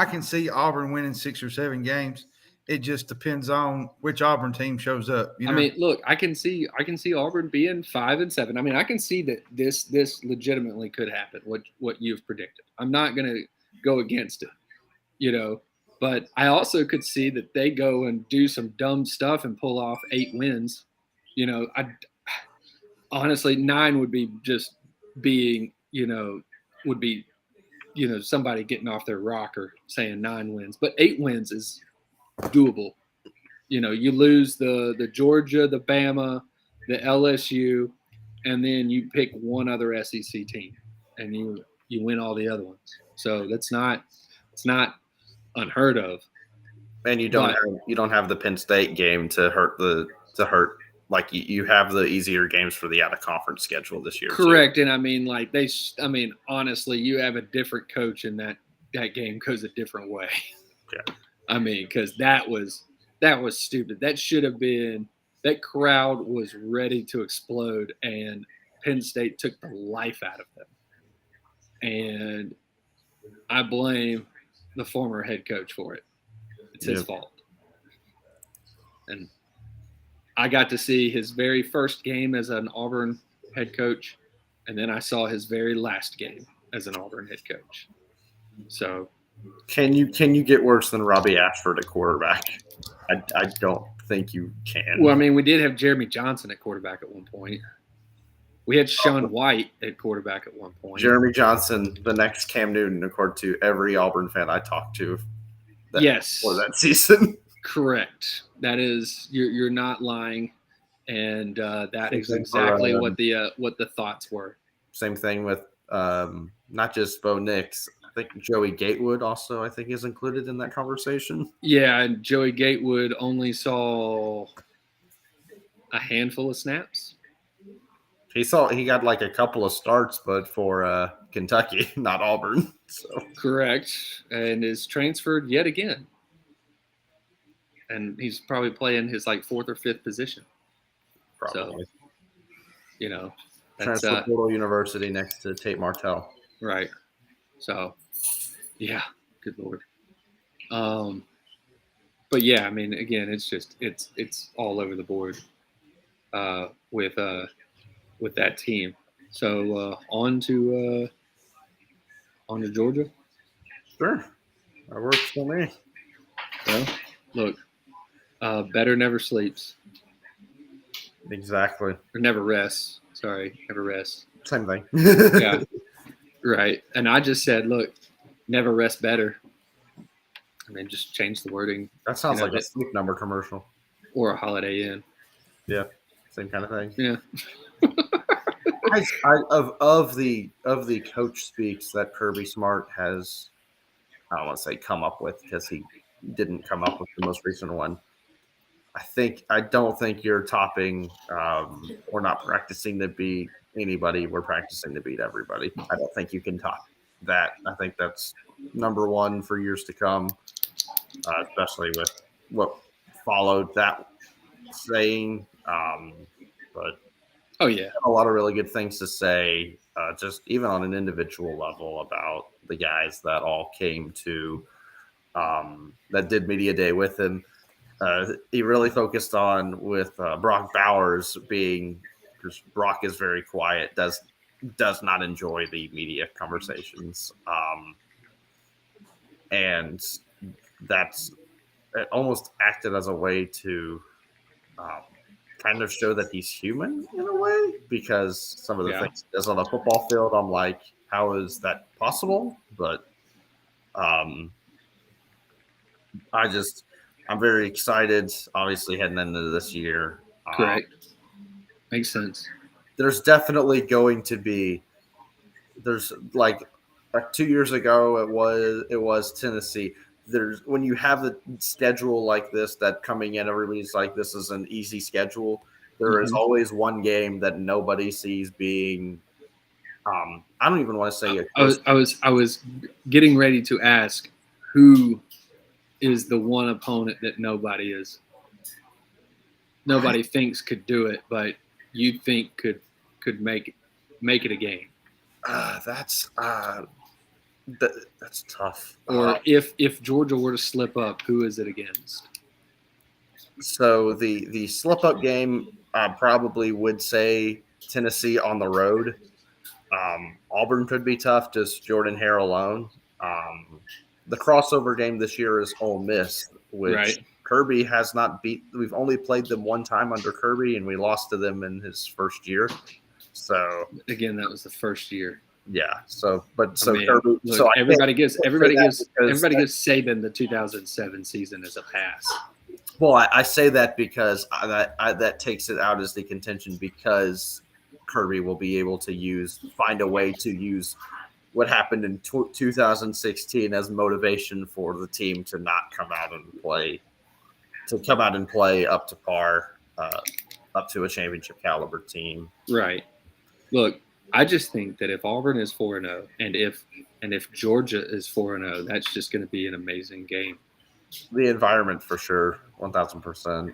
can see Auburn winning 6 or 7 games. It just depends on which Auburn team shows up. I mean, look, I can see Auburn being 5-7. I mean, I can see that this legitimately could happen. What you've predicted. I'm not going to go against it, but I also could see that they go and do some dumb stuff and pull off 8 wins. I honestly 9 would be just being, somebody getting off their rocker saying 9 wins, but 8 wins is doable. You lose the Georgia, the Bama, the LSU, and then you pick one other SEC team and you win all the other ones. So it's not unheard of. And you don't have the Penn State game to hurt like you have the easier games for the out of conference schedule this year. Correct. Too. And I mean honestly, you have a different coach and that game goes a different way. Yeah. I mean, because that was stupid. That should have been – that crowd was ready to explode, and Penn State took the life out of them. And I blame the former head coach for it. It's his fault. And I got to see his very first game as an Auburn head coach, and then I saw his very last game as an Auburn head coach. So, can you get worse than Robbie Ashford at quarterback? I don't think you can. well, I mean, we did have Jeremy Johnson at quarterback at one point. We had Sean White at quarterback at one point. Jeremy Johnson, the next Cam Newton, according to every Auburn fan I talked to. Yes, for that season. Correct. That is, you're not lying, and that is Same thing exactly for, what the thoughts were. Same thing with not just Bo Nix. I think Joey Gatewood also, I think, is included in that conversation. Yeah, and Joey Gatewood only saw a handful of snaps. He got like a couple of starts, but for Kentucky, not Auburn. So Correct, and is transferred yet again, and he's probably playing his like fourth or fifth position. probably So, you know, that's transfer portal university next to Tate Martell. right. So, yeah, good Lord. But yeah, I mean, again, it's just it's all over the board with that team. So on to Georgia. Sure, that works for me. Well, look, better never sleeps Exactly. or never rests. Sorry, never rests. Same thing. Yeah, right. And I just said, look, never rest better. I mean, just change the wording. That sounds like a Sleep Number commercial. Or a Holiday Inn. Yeah, same kind of thing. Yeah. Of the coach speaks that Kirby Smart has, I don't want to say come up with because he didn't come up with the most recent one. I don't think you're topping. We're not practicing to beat anybody. We're practicing to beat everybody. I don't think you can top that. I think that's number one for years to come, especially with what followed that saying. But Oh yeah. a lot of really good things to say, just even on an individual level about the guys that all came to that did media day with him. He really focused on with Brock Bowers being, because Brock is very quiet, does not enjoy the media conversations, and that's it almost acted as a way to kind of show that he's human in a way, because some of the things he does on the football field, I'm like, how is that possible? But I'm very excited, obviously, heading into this year. Correct. Makes sense. There's definitely going to be – there's like 2 years ago it was Tennessee. There's when you have a schedule like this that coming in, everybody's like, this is an easy schedule. There is always one game that nobody sees being I don't even want to say I was getting ready to ask who is the one opponent that nobody thinks could do it, but you think could make it a game. That's tough. Or if Georgia were to slip up, who is it against? So the slip up game, I probably would say Tennessee on the road. Auburn could be tough, just Jordan Hare alone. The crossover game this year is Ole Miss, which Kirby has not beat. We've only played them one time under Kirby, and we lost to them in his first year. So again, that was the first year. Yeah. So, but so I mean, Kirby. Look, So everybody gives Saban the 2007 season as a pass. Well, I say that because that takes it out as the contention, because Kirby will be able to find a way to use what happened in 2016 as motivation for the team to not come out and play up to par, up to a championship caliber team. Right. Look, I just think that if Auburn is 4-0 and if Georgia is 4-0, that's just going to be an amazing game. The environment for sure, 1,000%.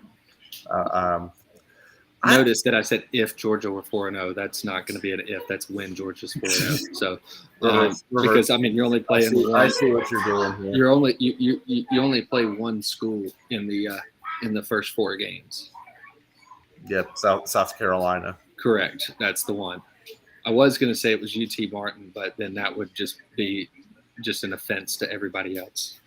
Notice that I said if Georgia were 4-0. That's not going to be an if. That's when Georgia's 4-0. So, because I mean, you're only playing one. I see what you're doing here. You only play one school in the first 4 games. Yep, South Carolina. Correct. That's the one. I was going to say it was UT Martin, but then that would just be just an offense to everybody else.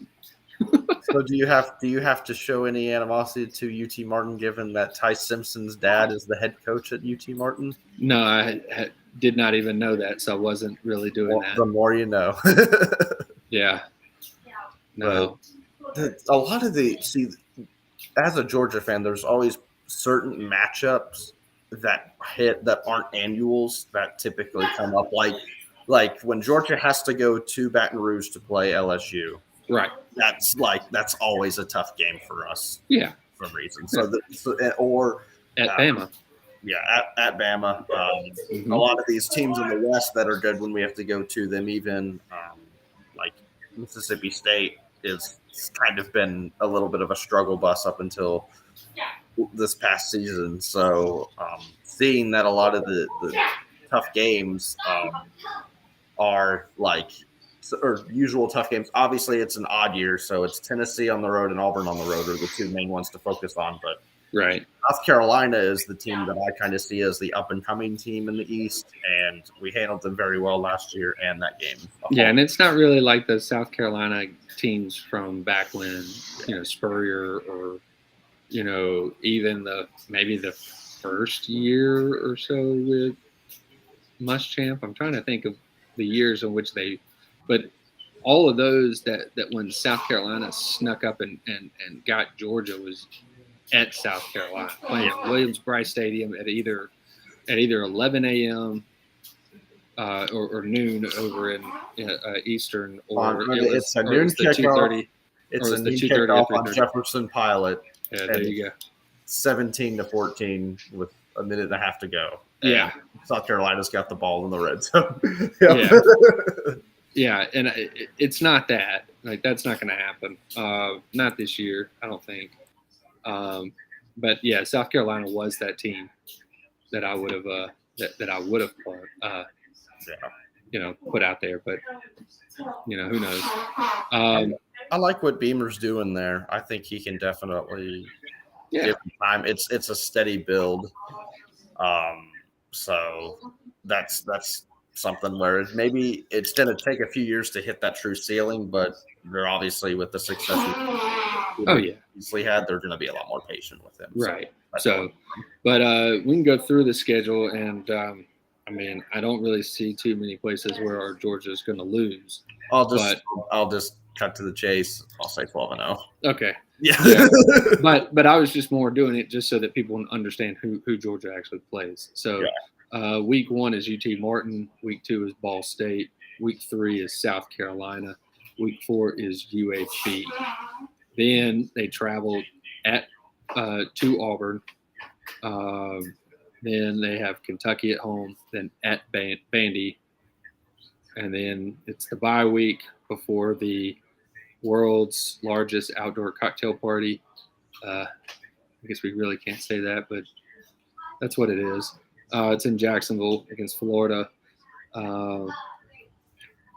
So do you have to show any animosity to UT Martin, given that Ty Simpson's dad is the head coach at UT Martin? No, I did not even know that, so I wasn't really doing that. The more you know. Yeah. No. A lot of as a Georgia fan, there's always certain matchups that aren't annuals that typically come up, like when Georgia has to go to Baton Rouge to play LSU. Right. That's always a tough game for us. Yeah. For some reason. Or at Bama. Yeah, at Bama. A lot of these teams in the West that are good when we have to go to them, even like Mississippi State is kind of been a little bit of a struggle bus up until this past season. So seeing that a lot of the tough games are or usual tough games. Obviously, it's an odd year, so it's Tennessee on the road and Auburn on the road are the two main ones to focus on. But right, South Carolina is the team that I kind of see as the up-and-coming team in the East, and we handled them very well last year and that game. Yeah, and it's not really like the South Carolina teams from back when, Spurrier or, even maybe the first year or so with Muschamp. I'm trying to think of the years in which but all of those that when South Carolina snuck up and got Georgia was at South Carolina, playing at Williams-Brice Stadium at either 11 a.m. Or noon over in Eastern, or it's a noon kickoff. It's a noon kickoff on Jefferson Pilot. Yeah, there you go. 17-14 with a minute and a half to go. Yeah, South Carolina's got the ball in the red zone. Yeah, and it's not that. That's not going to happen. Not this year, I don't think. But yeah, South Carolina was that team that I would have put out there. But who knows? I like what Beamer's doing there. I think he can definitely give him time. It's a steady build. So that's something where maybe it's going to take a few years to hit that true ceiling, but they're obviously with the success we had, they're going to be a lot more patient with him. Right. But we can go through the schedule, and I don't really see too many places where our Georgia is going to lose. I'll just cut to the chase. I'll say 12-0. Okay. Yeah. But I was just more doing it just so that people understand who Georgia actually plays. So. Yeah. Week 1 is UT Martin. Week 2 is Ball State. Week 3 is South Carolina. Week 4 is UAB. Then they travel to Auburn. Then they have Kentucky at home. Then at Vandy. And then it's the bye week before the world's largest outdoor cocktail party. I guess we really can't say that, but that's what it is. It's in Jacksonville against Florida.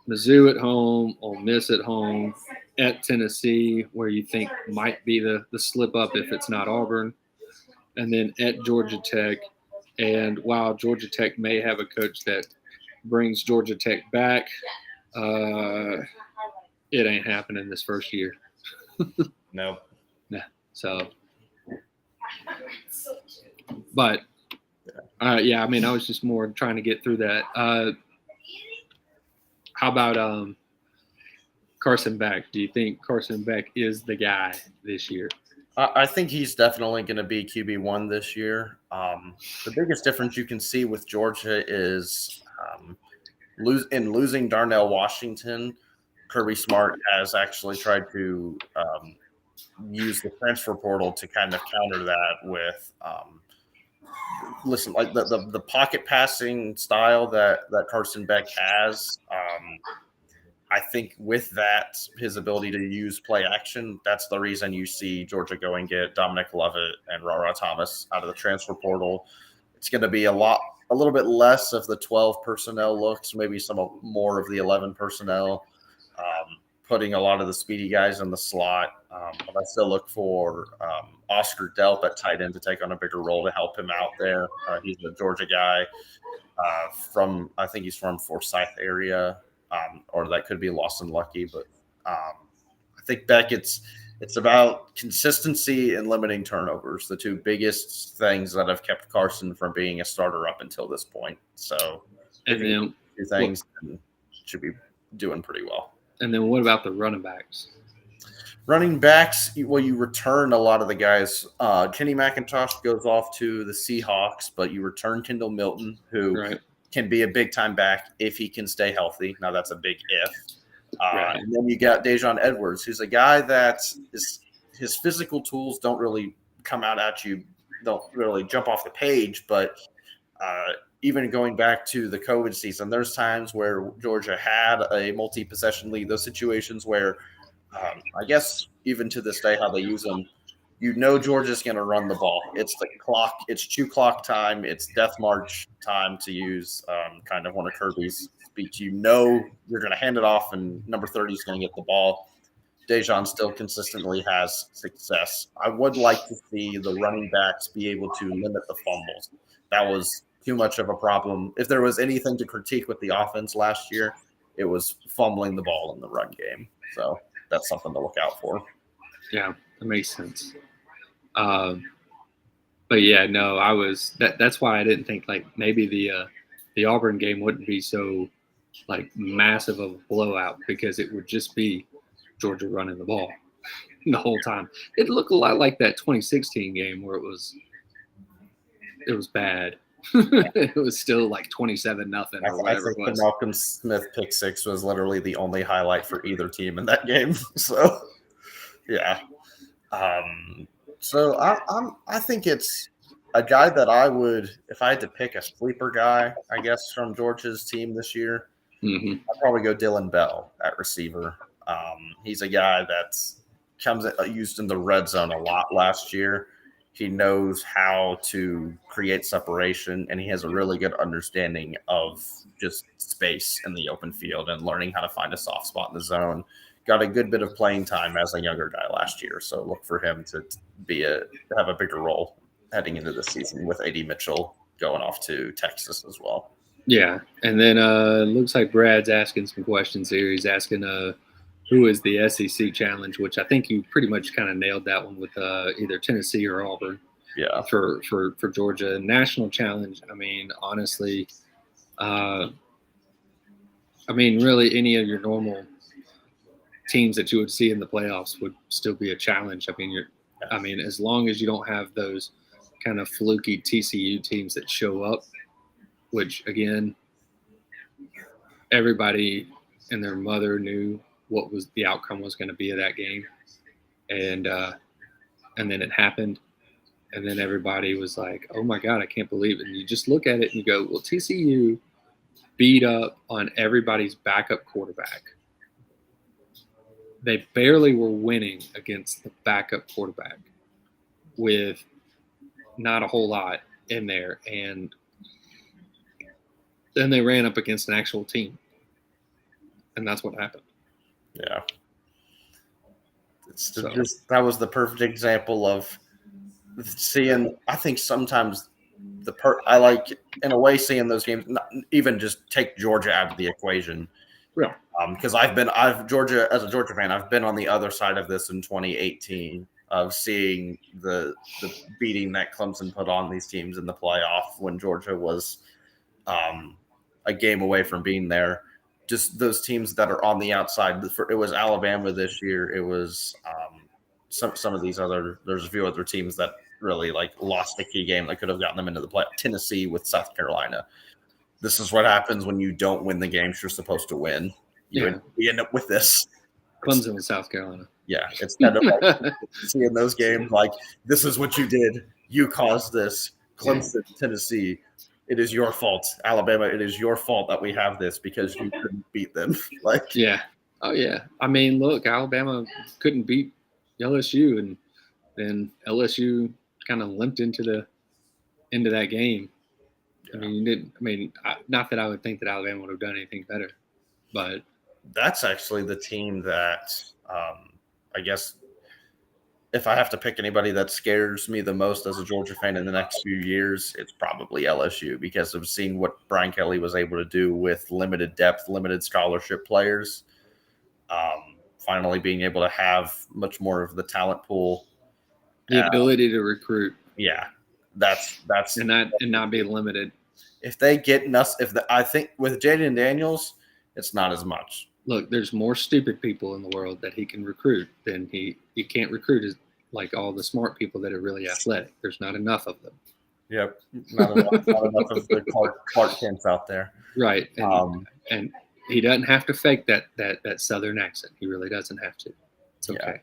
Mizzou at home, Ole Miss at home, at Tennessee, where you think might be the slip up if it's not Auburn, and then at Georgia Tech. And while Georgia Tech may have a coach that brings Georgia Tech back, it ain't happening this first year. No. So, but. I was just more trying to get through that. How about Carson Beck? Do you think Carson Beck is the guy this year? I think he's definitely going to be QB1 this year. The biggest difference you can see with Georgia is losing Darnell Washington, Kirby Smart has actually tried to use the transfer portal to kind of counter that with the pocket passing style that Carson Beck has. I think with that, his ability to use play action, that's the reason you see Georgia go and get Dominic Lovett and Rara Thomas out of the transfer portal. It's going to be a little bit less of the 12 personnel looks, maybe some more of the 11 personnel, putting a lot of the speedy guys in the slot. But I still look for Oscar Delp at tight end to take on a bigger role to help him out there. He's a Georgia guy. I think he's from Forsyth area, or that could be Lawson Lucky. But I think Beck, it's about consistency and limiting turnovers, the two biggest things that have kept Carson from being a starter up until this point. So, And then two things should be doing pretty well. And then what about the running backs? Running backs, well, you return a lot of the guys. Kenny McIntosh goes off to the Seahawks, but you return Kendall Milton, who can be a big-time back if he can stay healthy. Now, that's a big if. And then you got Dejon Edwards, who's a guy that his physical tools don't really come out at you, don't really jump off the page, but even going back to the COVID season, there's times where Georgia had a multi-possession lead, those situations where I guess even to this day, how they use them, Georgia's going to run the ball. It's the clock. It's chew clock time. It's death march time, to use kind of one of Kirby's speech. You're going to hand it off, and number 30 is going to get the ball. Dejon still consistently has success. I would like to see the running backs be able to limit the fumbles. That was too much of a problem. If there was anything to critique with the offense last year, it was fumbling the ball in the run game. So that's something to look out for. Yeah, that makes sense. But yeah, no, that's why I didn't think like maybe the Auburn game wouldn't be so like massive of a blowout, because it would just be Georgia running the ball the whole time. It looked a lot like that 2016 game where it was bad. It was still like 27-0 or whatever it was. The Malcolm Smith pick six was literally the only highlight for either team in that game. So, yeah. So I think it's a guy that I would, if I had to pick a sleeper guy, I guess, from Georgia's team this year, I'd probably go Dylan Bell at receiver. He's a guy that's used in the red zone a lot last year. He knows how to create separation, and he has a really good understanding of just space in the open field and learning how to find a soft spot in the zone. Got a good bit of playing time as a younger guy last year, so look for him to have a bigger role heading into the season with A.D. Mitchell going off to Texas as well. Yeah, and then looks like Brad's asking some questions here. He's asking who is the SEC challenge, which I think you pretty much kind of nailed that one with either Tennessee or Auburn. Yeah. For Georgia. National challenge, I mean, honestly, really any of your normal teams that you would see in the playoffs would still be a challenge. I mean, as long as you don't have those kind of fluky TCU teams that show up, which again, everybody and their mother knew what was the outcome was going to be of that game, and then it happened, and then everybody was like, "Oh my God, I can't believe it!" And you just look at it and you go, "Well, TCU beat up on everybody's backup quarterback. They barely were winning against the backup quarterback with not a whole lot in there, and then they ran up against an actual team, and that's what happened." Yeah. That was the perfect example of seeing. I think sometimes I like, in a way, seeing those games, not even just take Georgia out of the equation. Yeah. Because Georgia, as a Georgia fan, I've been on the other side of this in 2018 of seeing the beating that Clemson put on these teams in the playoff when Georgia was a game away from being there. Just those teams that are on the outside. It was Alabama this year. It was some of these there's a few other teams that really like lost a key game that could have gotten them into the play. Tennessee with South Carolina. This is what happens when you don't win the games you're supposed to win. You end up with this. Clemson with South Carolina. Yeah, it's kind of like seeing those games like, this is what you did. You caused this. Clemson, Tennessee. It is your fault. Alabama, it is your fault that we have this because you couldn't beat them. Yeah. Oh, yeah. I mean, look, Alabama couldn't beat LSU, and then LSU kind of limped into that game. Yeah. Not that I would think that Alabama would have done anything better, but that's actually the team that I guess if I have to pick anybody that scares me the most as a Georgia fan in the next few years, it's probably LSU because of seeing what Brian Kelly was able to do with limited depth, limited scholarship players. Finally being able to have much more of the talent pool. The ability to recruit. Yeah, that's and not be limited. If they get us, I think with Jaden Daniels, it's not as much. Look, there's more stupid people in the world that he can recruit than he can't recruit like all the smart people that are really athletic. There's not enough of them. Yep, not enough of the Clark Kents out there. Right, and he doesn't have to fake that Southern accent. He really doesn't have to. It's okay.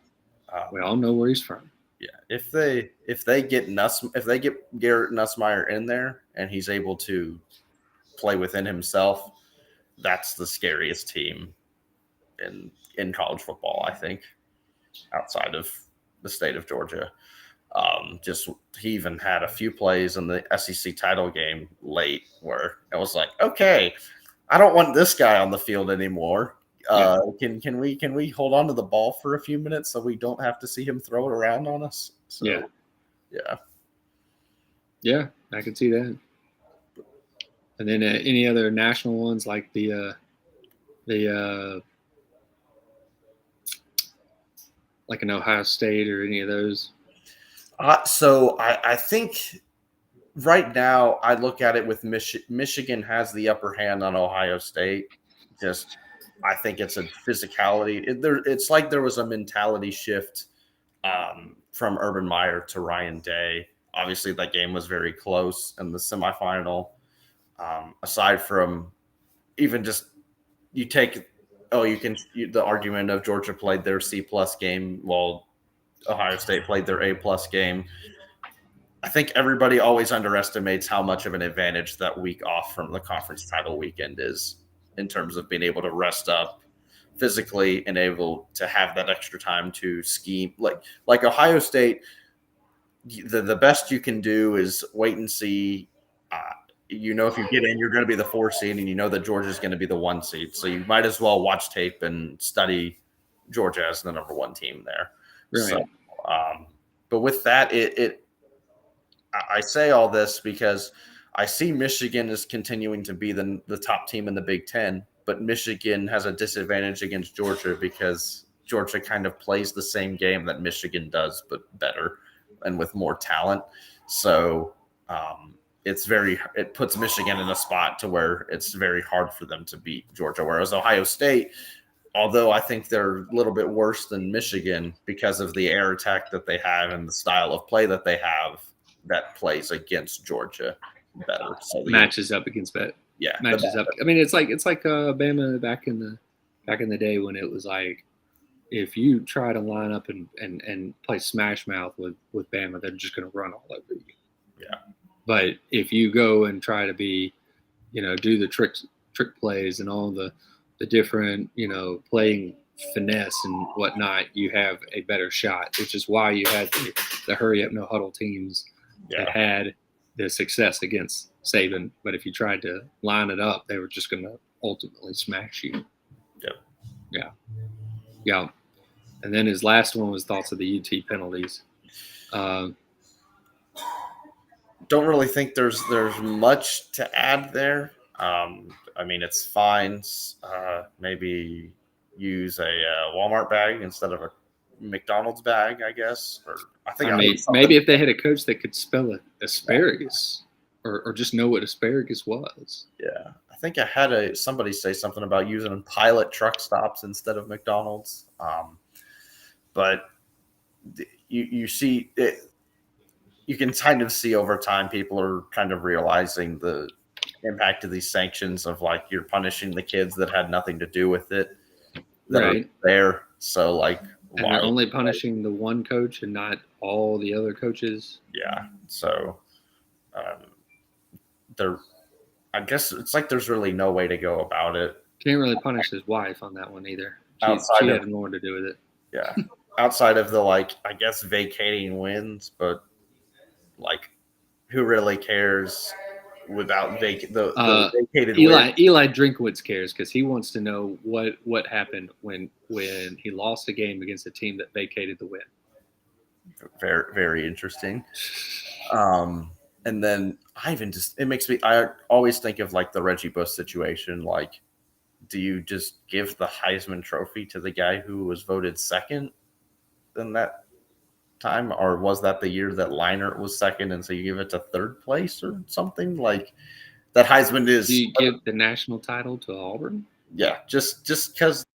Yeah. We all know where he's from. Yeah, if they get Garrett Nussmeier in there and he's able to play within himself, that's the scariest team in college football, I think, outside of the state of Georgia. He even had a few plays in the SEC title game late where it was like, okay, I don't want this guy on the field anymore. Can we hold on to the ball for a few minutes so we don't have to see him throw it around on us? So, yeah, I can see that. And then any other national ones like the like an Ohio State or any of those? So I think right now I look at it with Michigan has the upper hand on Ohio State. I think it's a physicality. It's like there was a mentality shift from Urban Meyer to Ryan Day. Obviously, that game was very close in the semifinal. Aside from even just the argument of Georgia played their C+ game while Ohio State played their A+ game. I think everybody always underestimates how much of an advantage that week off from the conference title weekend is in terms of being able to rest up physically and able to have that extra time to scheme. Like Ohio State, the best you can do is wait and see. If you get in, you're going to be the 4 seed, and you know that Georgia's going to be the 1 seed. So you might as well watch tape and study Georgia as the number 1 team there. Right. So, but with that, I say all this because I see Michigan is continuing to be the top team in the Big Ten, but Michigan has a disadvantage against Georgia because Georgia kind of plays the same game that Michigan does, but better and with more talent. So it puts Michigan in a spot to where it's very hard for them to beat Georgia. Whereas Ohio State, although I think they're a little bit worse than Michigan because of the air attack that they have and the style of play that they have, that plays against Georgia better. So matches up against bet. Yeah, matches up. I mean, it's like Bama back in the day when it was like, if you try to line up and play smash mouth with Bama, they're just going to run all over you. Yeah. But if you go and try to be, do the trick plays and all the different, playing finesse and whatnot, you have a better shot, which is why you had the hurry up, no huddle teams that had the success against Saban. But if you tried to line it up, they were just going to ultimately smash you. Yep. Yeah. And then his last one was thoughts of the UT penalties. Don't really think there's much to add there. I mean, it's fines. Maybe use a Walmart bag instead of a McDonald's bag, I guess. Or maybe if they had a coach that could spell asparagus or just know what asparagus was. Yeah, I think I had somebody say something about using pilot truck stops instead of McDonald's. But you see it. You can kind of see over time people are kind of realizing the impact of these sanctions of like you're punishing the kids that had nothing to do with it that are there. So like and they're only punishing the one coach and not all the other coaches. Yeah. So I guess it's like there's really no way to go about it. Can't really punish his wife on that one either. She had more to do with it. Yeah. Outside of the I guess vacating wins, but who really cares without the vacated wins? Eli Drinkwitz cares because he wants to know what happened when he lost a game against a team that vacated the win. Very, very interesting. And then I always think of like the Reggie Bush situation. Like, do you just give the Heisman Trophy to the guy who was voted second in that time? Or was that the year that Leinart was second? And so you give it to third place or something like that? Heisman is. Do you give the national title to Auburn? Yeah, just because